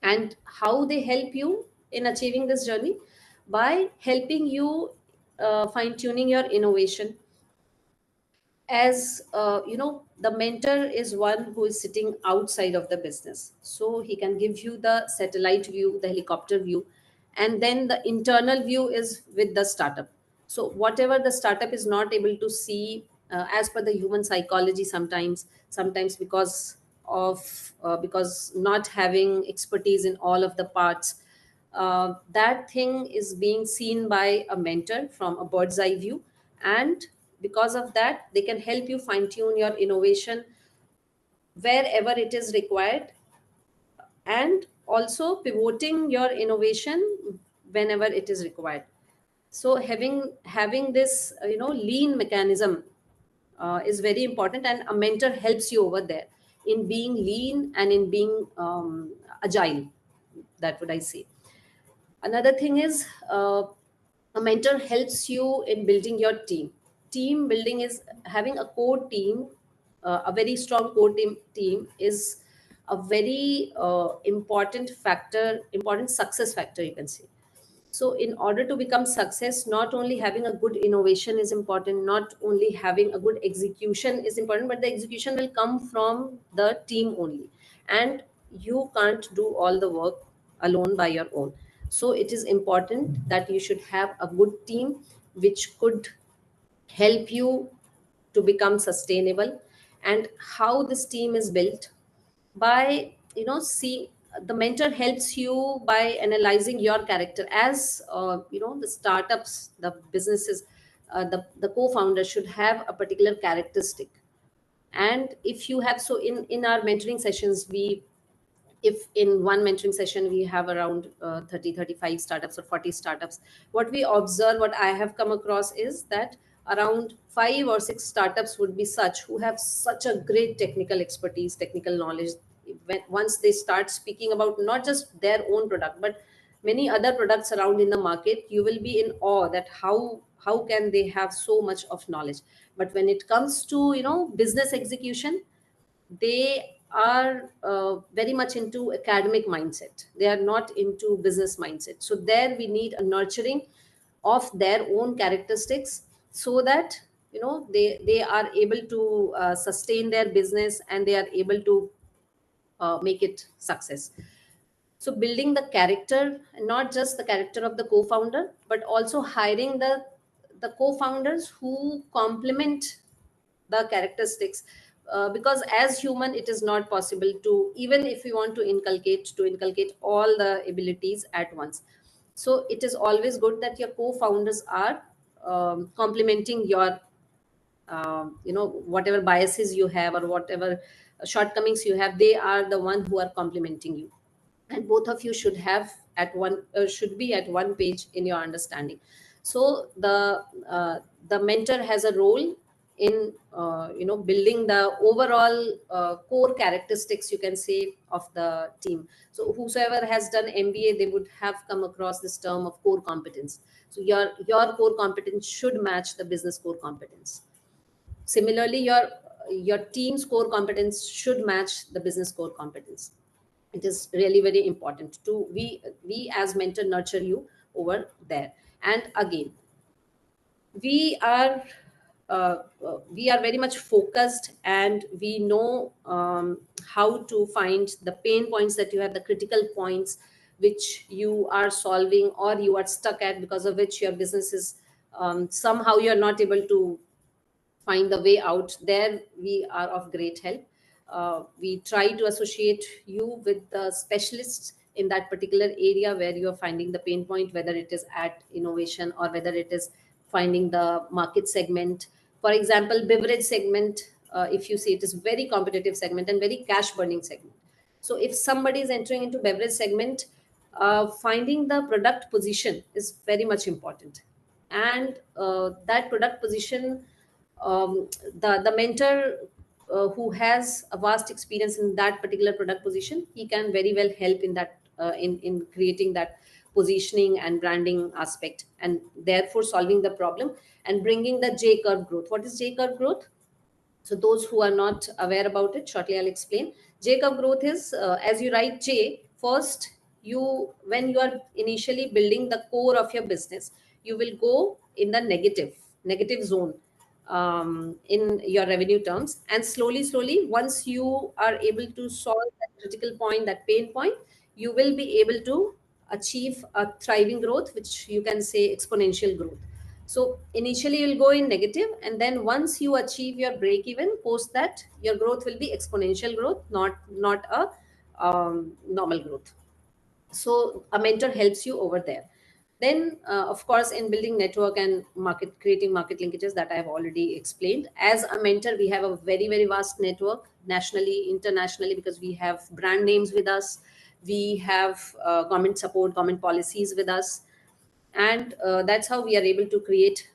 And how they help you in achieving this journey? By helping you fine tuning your innovation. As the mentor is one who is sitting outside of the business, so he can give you the satellite view, the helicopter view, and then the internal view is with the startup. So whatever the startup is not able to see, as per the human psychology, sometimes because not having expertise in all of the parts, that thing is being seen by a mentor from a bird's eye view. And because of that, they can help you fine tune your innovation wherever it is required, and also pivoting your innovation whenever it is required. So having this lean mechanism is very important, and a mentor helps you over there in being lean and in being agile. That would I say. Another thing is, a mentor helps you in building your team building is having a core team. A very strong core team is a very important success factor, you can say. So in order to become success, not only having a good innovation is important, not only having a good execution is important, but the execution will come from the team only. And you can't do all the work alone by your own. So it is important that you should have a good team which could help you to become sustainable. And how this team is built? By see, the mentor helps you by analyzing your character. As the startups, the businesses, the co-founder should have a particular characteristic. And if you have, so in our mentoring sessions, we if in one mentoring session we have around 30-35 startups or 40 startups, what we observe, what I have come across, is that around 5 or 6 startups would be such who have such a great technical expertise, technical knowledge. Once they start speaking about not just their own product but many other products around in the market, you will be in awe that how can they have so much of knowledge. But when it comes to business execution, they are very much into academic mindset. They are not into business mindset. So there we need a nurturing of their own characteristics, so that they are able to sustain their business and they are able to make it success. So building the character, not just the character of the co-founder, but also hiring the co-founders who complement the characteristics, because as human it is not possible to, even if we want to inculcate all the abilities at once. So it is always good that your co-founders are complementing your whatever biases you have or whatever shortcomings you have. They are the one who are complementing you, and both of you should be at one page in your understanding. So the mentor has a role in building the overall core characteristics, you can say, of the team. So whosoever has done MBA, they would have come across this term of core competence. So your core competence should match the business core competence. Similarly, your team's core competence should match the business core competence. It is really very important to we as mentor nurture you over there. And again, we are very much focused, and we know how to find the pain points that you have, the critical points which you are solving or you are stuck at, because of which your business is somehow you're not able to find the way out. There we are of great help. We try to associate you with the specialists in that particular area where you are finding the pain point, whether it is at innovation or whether it is finding the market segment. For example, beverage segment, if you see, it is very competitive segment and very cash burning segment. So if somebody is entering into beverage segment, finding the product position is very much important. And that product position, the mentor who has a vast experience in that particular product position, he can very well help in that in creating that positioning and branding aspect, and therefore solving the problem and bringing the J curve growth. What is J curve growth? So those who are not aware about it, shortly I'll explain. J curve growth is, as you write J, first when you are initially building the core of your business, you will go in the negative zone in your revenue terms, and slowly, once you are able to solve that critical point, that pain point, you will be able to achieve a thriving growth, which you can say exponential growth. So initially you'll go in negative, and then once you achieve your break even, post that your growth will be exponential growth, not a normal growth. So a mentor helps you over there. Then of course, in building network and creating market linkages, that I have already explained. As a mentor, we have a very vast network, nationally, internationally, because we have brand names with us, we have government support, government policies with us, and that's how we are able to create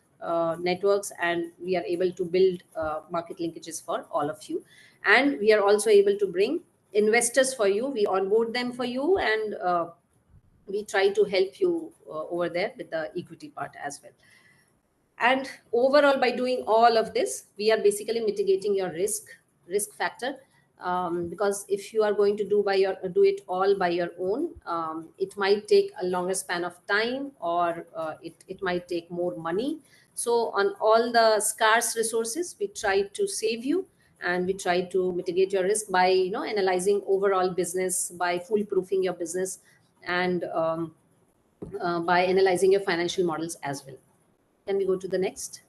networks, and we are able to build market linkages for all of you. And we are also able to bring investors for you. We onboard them for you, and we try to help you over there with the equity part as well. And overall, by doing all of this, we are basically mitigating your risk factor, because if you are going to do it all by your own, it might take a longer span of time, or it might take more money. So on all the scarce resources, we try to save you, and we try to mitigate your risk by analyzing overall business, by foolproofing your business, and by analyzing your financial models as well. Can we go to the next?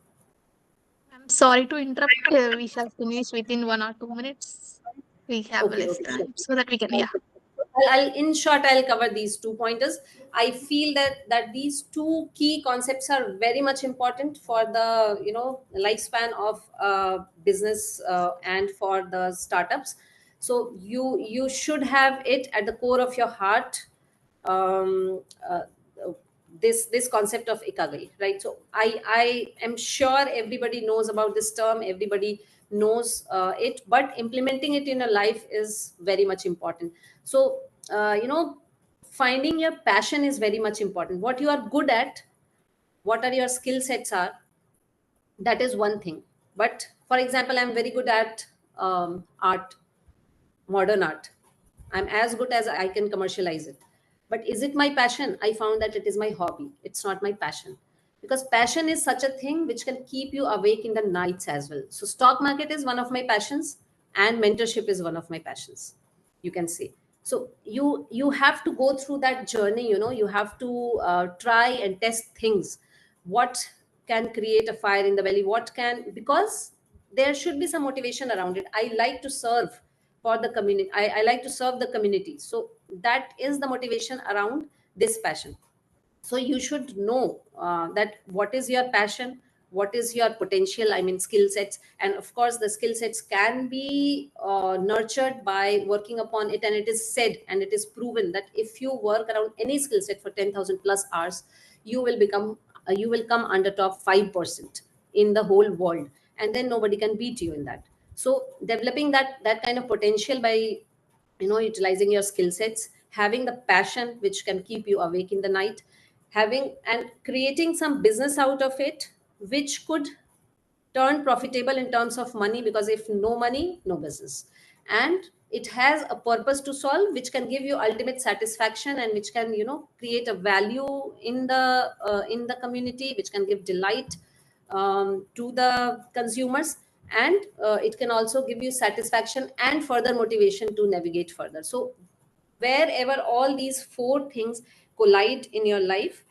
I'm sorry to interrupt. We shall finish within 1 or 2 minutes. We have less time, so that we can, yeah. In short, I'll cover these 2 pointers. I feel that these 2 key concepts are very much important for the lifespan of business and for the startups. So you should have it at the core of your heart. This concept of ikigai, right? So I am sure everybody knows about this term, everybody knows it, but implementing it in a life is very much important. So finding your passion is very much important. What you are good at, what are your skill sets are, that is one thing. But for example, I'm very good at art, modern art. I'm as good as I can commercialize it. But is it my passion? I found that it is my hobby. It's not my passion. Because passion is such a thing which can keep you awake in the nights as well. So stock market is one of my passions, and mentorship is one of my passions, you can say. So you have to go through that journey. You have to try and test things. What can create a fire in the belly? What can, because there should be some motivation around it. I like to serve for the community. I like to serve the community. So that is the motivation around this passion. So you should know that what is your passion, what is your potential, I mean skill sets. And of course the skill sets can be nurtured by working upon it. And it is said and it is proven that if you work around any skill set for 10,000 plus hours, you will become you will come under top 5% in the whole world, and then nobody can beat you in that. So developing that kind of potential by utilizing your skill sets, having the passion which can keep you awake in the night, having and creating some business out of it which could turn profitable in terms of money, because if no money, no business. And it has a purpose to solve which can give you ultimate satisfaction, and which can create a value in the community, which can give delight to the consumers. And it can also give you satisfaction and further motivation to navigate further. So wherever all these four things collide in your life,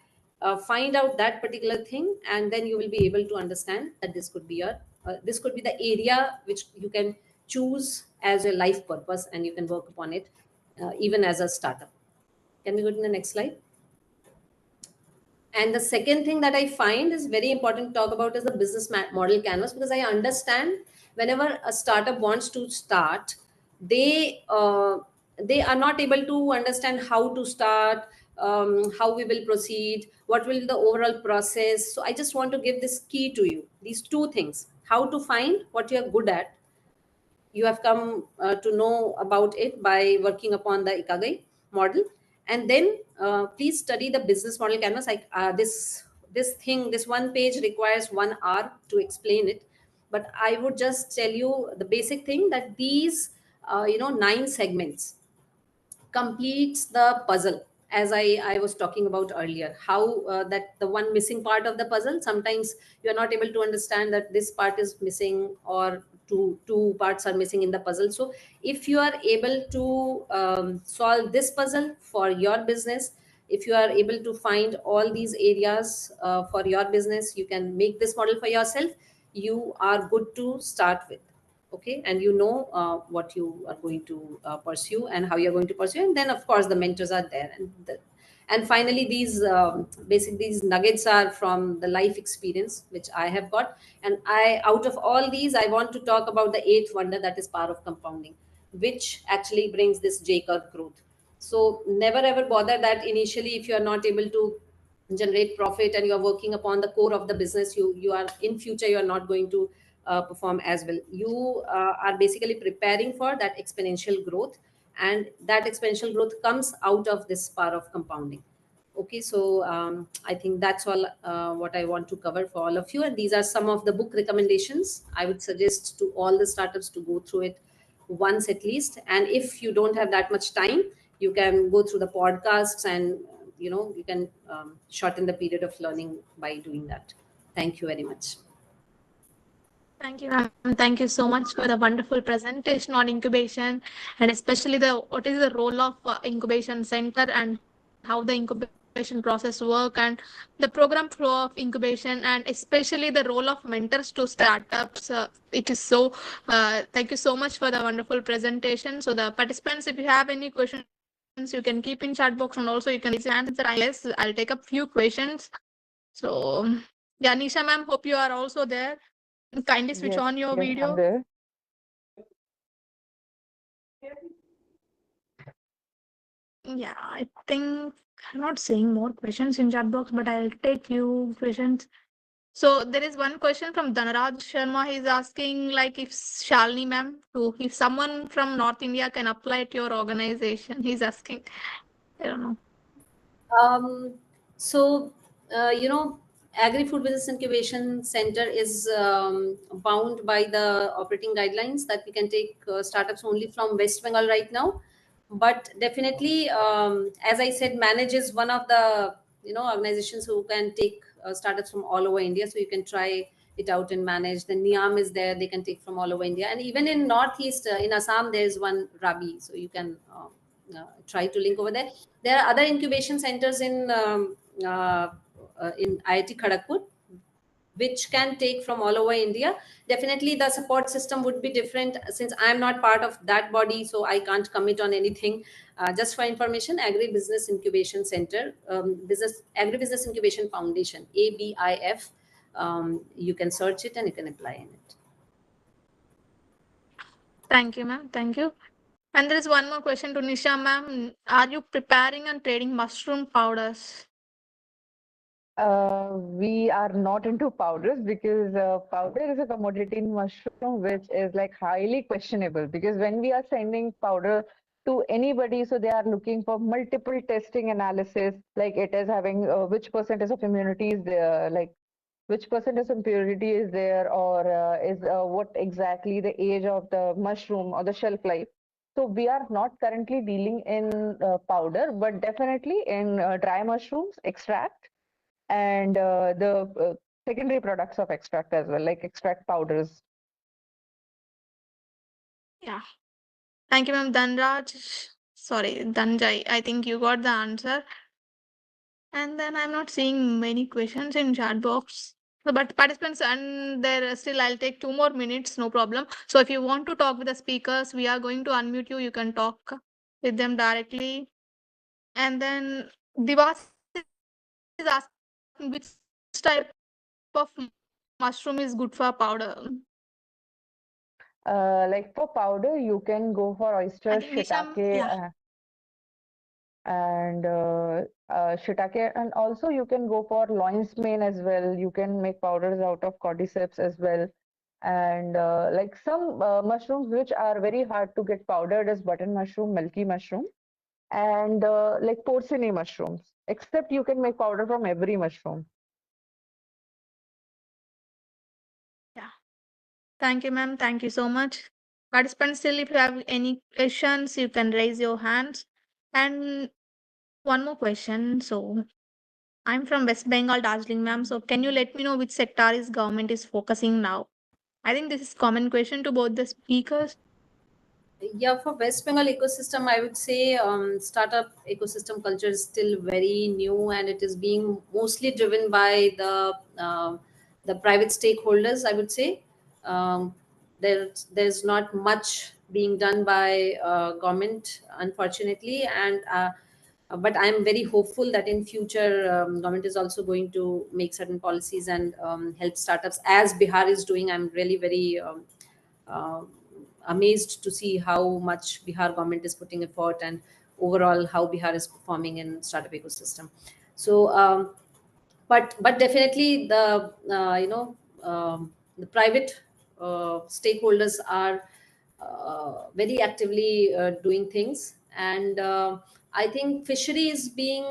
find out that particular thing, and then you will be able to understand that this could be the area which you can choose as your life purpose, and you can work upon it even as a startup. Can we go to the next slide? And the second thing that I find is very important to talk about is the business model canvas, because I understand whenever a startup wants to start, they are not able to understand how to start, how we will proceed, what will be the overall process. So I just want to give this key to you, these two things: how to find what you are good at. You have come to know about it by working upon the Ikigai model. And then please study the business model canvas. This one page requires 1 hour to explain it, but I would just tell you the basic thing, that these 9 segments completes the puzzle, as I was talking about earlier, how that the one missing part of the puzzle, sometimes you are not able to understand that this part is missing, or two parts are missing in the puzzle. So if you are able to solve this puzzle for your business, if you are able to find all these areas for your business, you can make this model for yourself. You are good to start with. Okay, and what you are going to pursue and how you're going to pursue. And then of course the mentors are there. And finally, these nuggets are from the life experience which I have got. And out of all these, I want to talk about the eighth wonder, that is power of compounding, which actually brings this J-curve growth. So never ever bother that initially if you are not able to generate profit and you are working upon the core of the business, you are in future, you are not going to perform as well. You are basically preparing for that exponential growth, and that exponential growth comes out of this power of compounding. Okay, so I think that's all what I want to cover for all of you. And these are some of the book recommendations I would suggest to all the startups to go through it once at least. And if you don't have that much time, you can go through the podcasts, and you can shorten the period of learning by doing that. Thank you very much. Thank you, ma'am. Thank you so much for the wonderful presentation on incubation, and especially what is the role of incubation center and how the incubation process work, and the program flow of incubation, and especially the role of mentors to startups. It is so. Thank you so much for the wonderful presentation. So the participants, if you have any questions, you can keep in chat box, and also you can raise your hand. Yes, I'll take up few questions. So yeah, Nisha ma'am, hope you are also there. Kindly switch on your video. I'm there. Yeah, I think I'm not seeing more questions in chat box, but I'll take few questions. So there is one question from Dhanaraj Sharma. He's asking like if Shalini ma'am, if someone from North India can apply to your organization. He's asking. I don't know. So Agri-Food Business Incubation Center is bound by the operating guidelines that we can take startups only from West Bengal right now. But definitely, as I said, Manage is one of the organizations who can take startups from all over India. So you can try it out and Manage. Then Niam is there; they can take from all over India, and even in Northeast, in Assam, there is one Rabi. So you can try to link over there. There are other incubation centers in IIT Kharagpur, which can take from all over India. Definitely, the support system would be different since I'm not part of that body, so I can't commit on anything. Just for information, Agribusiness Incubation Center, Agribusiness Incubation Foundation, ABIF. You can search it and you can apply in it. Thank you, ma'am. Thank you. And there is one more question to Nisha, ma'am. Are you preparing and trading mushroom powders? We are not into powders because powder is a commodity in mushroom which is like highly questionable, because when we are sending powder to anybody, so they are looking for multiple testing analysis, like it is having which percentage of immunity is there, like which percentage of purity is there, or is what exactly the age of the mushroom or the shelf life. So we are not currently dealing in powder, but definitely in dry mushrooms, extract, and the secondary products of extract as well, like extract powders. Yeah. Thank you, ma'am. Dhanraj. Sorry, Dhanjai. I think you got the answer. And then I'm not seeing many questions in chat box. But participants, and there still I'll take 2 more minutes, no problem. So if you want to talk with the speakers, we are going to unmute you. You can talk with them directly. And then Divas is asking which type of mushroom is good for powder. Like for powder, you can go for I oyster, think Nisha, yeah. and shiitake, and also you can go for lion's mane as well. You can make powders out of cordyceps as well. And like some mushrooms which are very hard to get powdered is button mushroom, milky mushroom, and like porcini mushrooms. Except you can make powder from every mushroom. Yeah. Thank you, ma'am. Thank you so much. Participants, still, if you have any questions, you can raise your hands. And one more question. So, I'm from West Bengal, Darjeeling, ma'am. So, can you let me know which sector is government is focusing now? I think this is common question to both the speakers. Yeah, for West Bengal ecosystem, I would say startup ecosystem culture is still very new, and it is being mostly driven by the private stakeholders. I would say there's not much being done by government, unfortunately, and but I'm very hopeful that in future government is also going to make certain policies and help startups as Bihar is doing. I'm really very uh, amazed to see how much Bihar government is putting effort and overall how Bihar is performing in startup ecosystem. So, but definitely the private stakeholders are very actively doing things, and I think fishery is being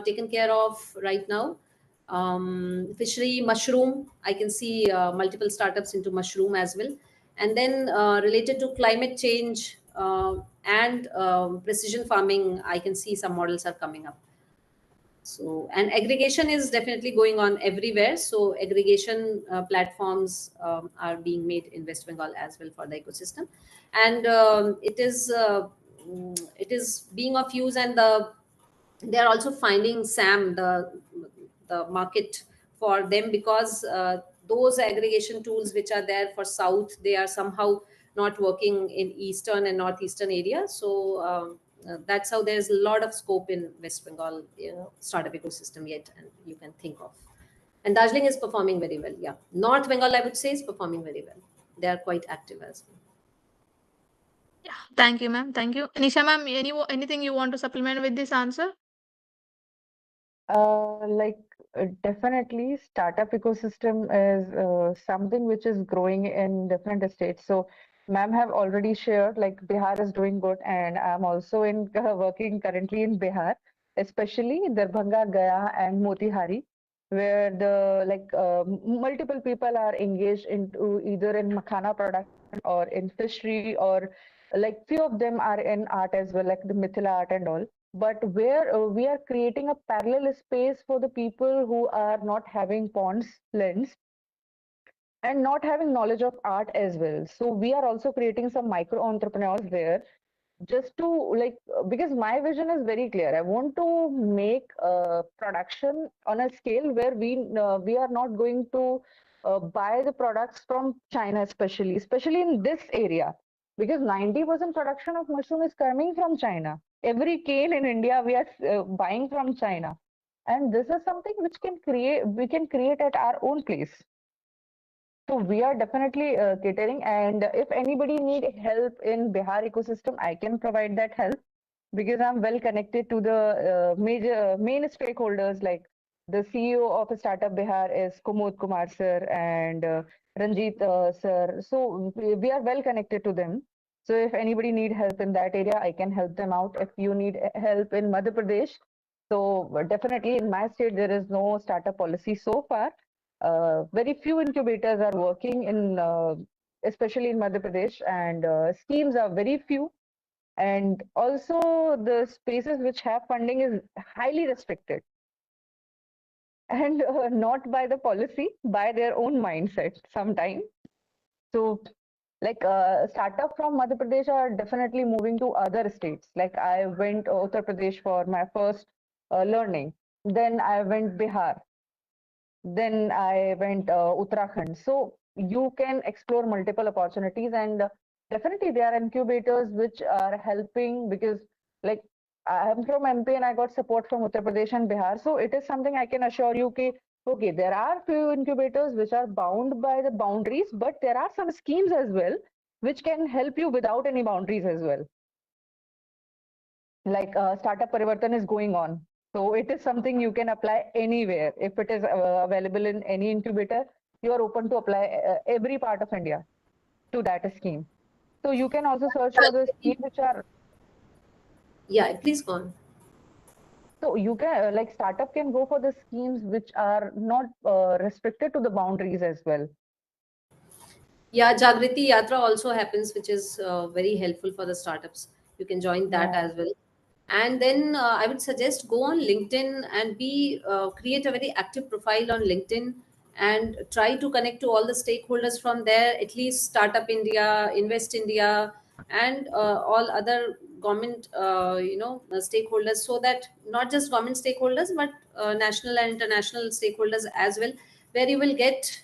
taken care of right now. Fishery, mushroom, I can see multiple startups into mushroom as well. And then related to climate change and precision farming, I can see some models are coming up. So, and aggregation is definitely going on everywhere. So, aggregation platforms are being made in West Bengal as well for the ecosystem, and it is being of use, and they are also finding SAM the market for them, because those aggregation tools which are there for South, they are somehow not working in Eastern and Northeastern area. So. That's how there's a lot of scope in West Bengal, startup ecosystem yet, and you can think of. And Darjeeling is performing very well. Yeah, North Bengal, I would say, is performing very well. They are quite active as well. Yeah. Thank you, ma'am. Thank you. Nisha, ma'am, anything you want to supplement with this answer? Like definitely startup ecosystem is something which is growing in different states. So ma'am have already shared like Bihar is doing good, and I'm also in working currently in Bihar, especially Darbhanga, Gaya, and Motihari, where the like multiple people are engaged into either in makhana production or in fishery, or like few of them are in art as well, like the Mithila art and all. But where we are creating a parallel space for the people who are not having ponds, lens, and not having knowledge of art as well. So we are also creating some micro entrepreneurs there, just to like, because my vision is very clear. I want to make production on a scale where we are not going to buy the products from China, especially in this area, because 90% production of mushroom is coming from China. Every cane in India we are buying from China, and this is something which we can create at our own place. So we are definitely catering, and if anybody need help in Bihar ecosystem, I can provide that help because I'm well connected to the main stakeholders. Like the CEO of a startup Bihar is Kumud Kumar sir and Ranjit sir. So we are well connected to them. So if anybody need help in that area, I can help them out. If you need help in Madhya Pradesh, so definitely in my state there is no startup policy so far. Very few incubators are working in, especially in Madhya Pradesh, and schemes are very few. And also the spaces which have funding is highly restricted, and not by the policy, by their own mindset sometimes. So like startup from Madhya Pradesh are definitely moving to other states. Like I went Uttar Pradesh for my first learning. Then I went Bihar. Then I went Uttarakhand. So you can explore multiple opportunities, and definitely there are incubators which are helping because like I am from MP and I got support from Uttar Pradesh and Bihar. So it is something I can assure you कि okay, there are few incubators which are bound by the boundaries, but there are some schemes as well which can help you without any boundaries as well. Like startup parivartan is going on, so it is something you can apply anywhere. If it is available in any incubator, you are open to apply every part of India to that scheme. So you can also search for the schemes which are, Yeah, please go on. so you can like startup can go for the schemes which are not restricted to the boundaries as well. Yeah, Jagriti Yatra also happens, which is very helpful for the startups. You can join that Yeah. as well. And then I would suggest go on LinkedIn and be create a very active profile on LinkedIn and try to connect to all the stakeholders from there, at least Startup India, Invest India, and all other government stakeholders, so that not just government stakeholders but national and international stakeholders as well, where you will get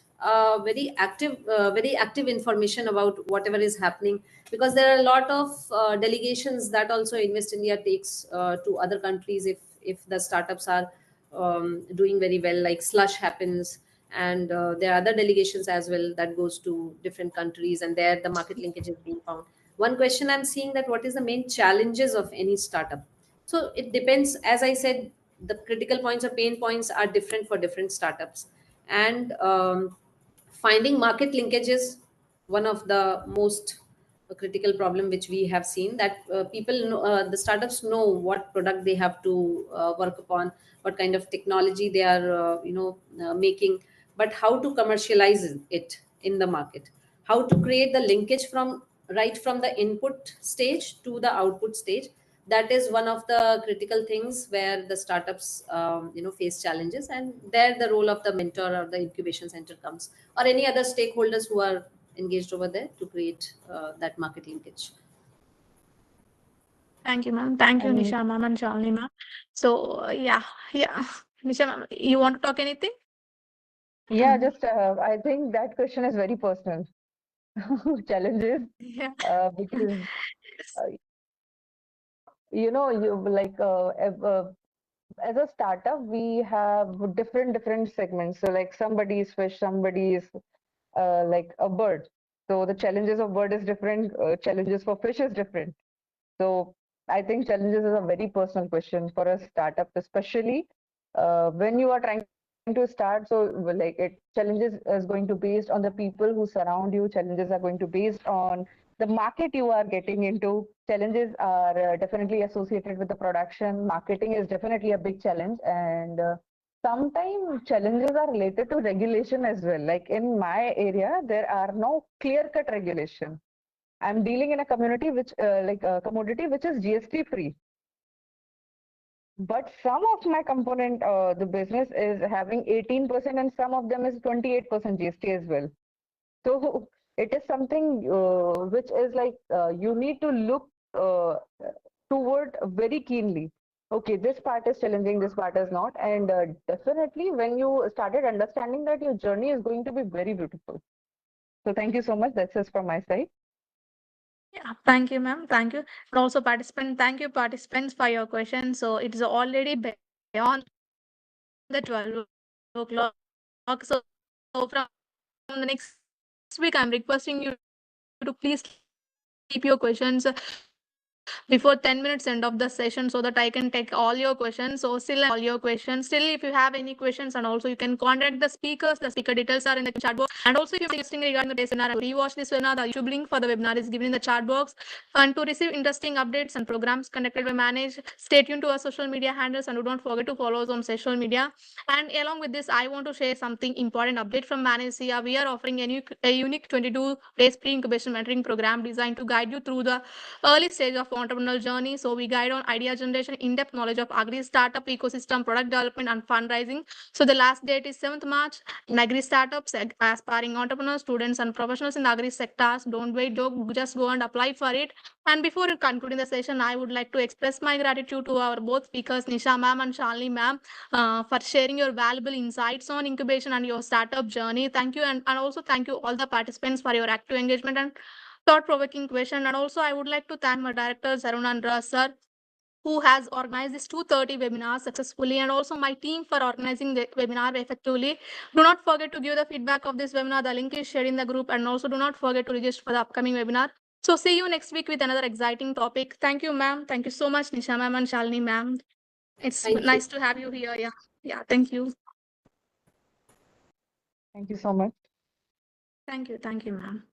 very active information about whatever is happening, because there are a lot of delegations that also Invest India takes to other countries if the startups are doing very well, like slush happens, and there are other delegations as well that goes to different countries, and there the market linkage is being found. One question I'm seeing, that what is the main challenges of any startup? So it depends, as I said, the critical points or pain points are different for different startups. And finding market linkages, one of the most critical problem which we have seen, that people know, the startups know what product they have to work upon, what kind of technology they are making, but how to commercialize it in the market, how to create the linkage from right from the input stage to the output stage. That is one of the critical things where the startups face challenges, and there the role of the mentor or the incubation center comes, or any other stakeholders who are engaged over there to create that market linkage. Thank you, ma'am. Thank you, And Nisha, ma'am, and Shalini, ma'am. So, yeah. Nisha, ma'am, you want to talk anything? yeah, just I think that question is very personal. Challenges, Yeah. because uh, you like as a startup, we have different segments. So like somebody is fish, somebody is like a bird. So the challenges of bird is different, challenges for fish is different. So I think challenges is a very personal question for a startup, especially when you are trying to start. So like it challenges is going to based on the people who surround you. Challenges are going to based on the market you are getting into. Challenges are definitely associated with the production. Marketing is definitely a big challenge, and sometimes challenges are related to regulation as well. Like in my area, there are no clear-cut regulation. I'm dealing in a community which, like a commodity which is GST free. But some of my component, the business is having 18%, and some of them is 28% GST as well. So it is something which is like you need to look toward very keenly. Okay, this part is challenging, this part is not. And definitely when you started understanding that, your journey is going to be very beautiful. So thank you so much. That's just from my side. Yeah, thank you, ma'am. Thank you. And also, thank you, participants, for your questions. So it's already beyond the 12 o'clock. So from the next week, I'm requesting you to please keep your questions before 10 minutes end of the session, so that I can take all your questions. So still all your questions. Still, if you have any questions, and also you can contact the speakers. The speaker details are in the chat box. And also, if you're interested regarding the webinar, rewatch this webinar. The YouTube link for the webinar is given in the chat box. And to receive interesting updates and programs conducted by Manage, stay tuned to our social media handles, and do not forget to follow us on social media. And along with this, I want to share something important update from Manage. Here, we are offering a unique 22 days pre-incubation mentoring program designed to guide you through the early stage of entrepreneurial journey. So we guide on idea generation, in-depth knowledge of agri-startup ecosystem, product development, and fundraising. So the last date is 7th March. In agri-startups, aspiring entrepreneurs, students, and professionals in the agri-sectors, don't wait, just go and apply for it. And before concluding the session, I would like to express my gratitude to our both speakers, Nisha ma'am and Shalini ma'am, for sharing your valuable insights on incubation and your startup journey. Thank you. And also thank you all the participants for your active engagement and thought-provoking question. And also, I would like to thank my director, Sarun Andra sir, who has organized this 230 webinars successfully, and also my team for organizing the webinar effectively. Do not forget to give the feedback of this webinar. The link is shared in the group, and also do not forget to register for the upcoming webinar. So see you next week with another exciting topic. Thank you, ma'am. Thank you so much, Nisha ma'am and Shalini ma'am. It's Thank you. nice to have you here. Yeah. Thank you. Thank you so much. Thank you, ma'am.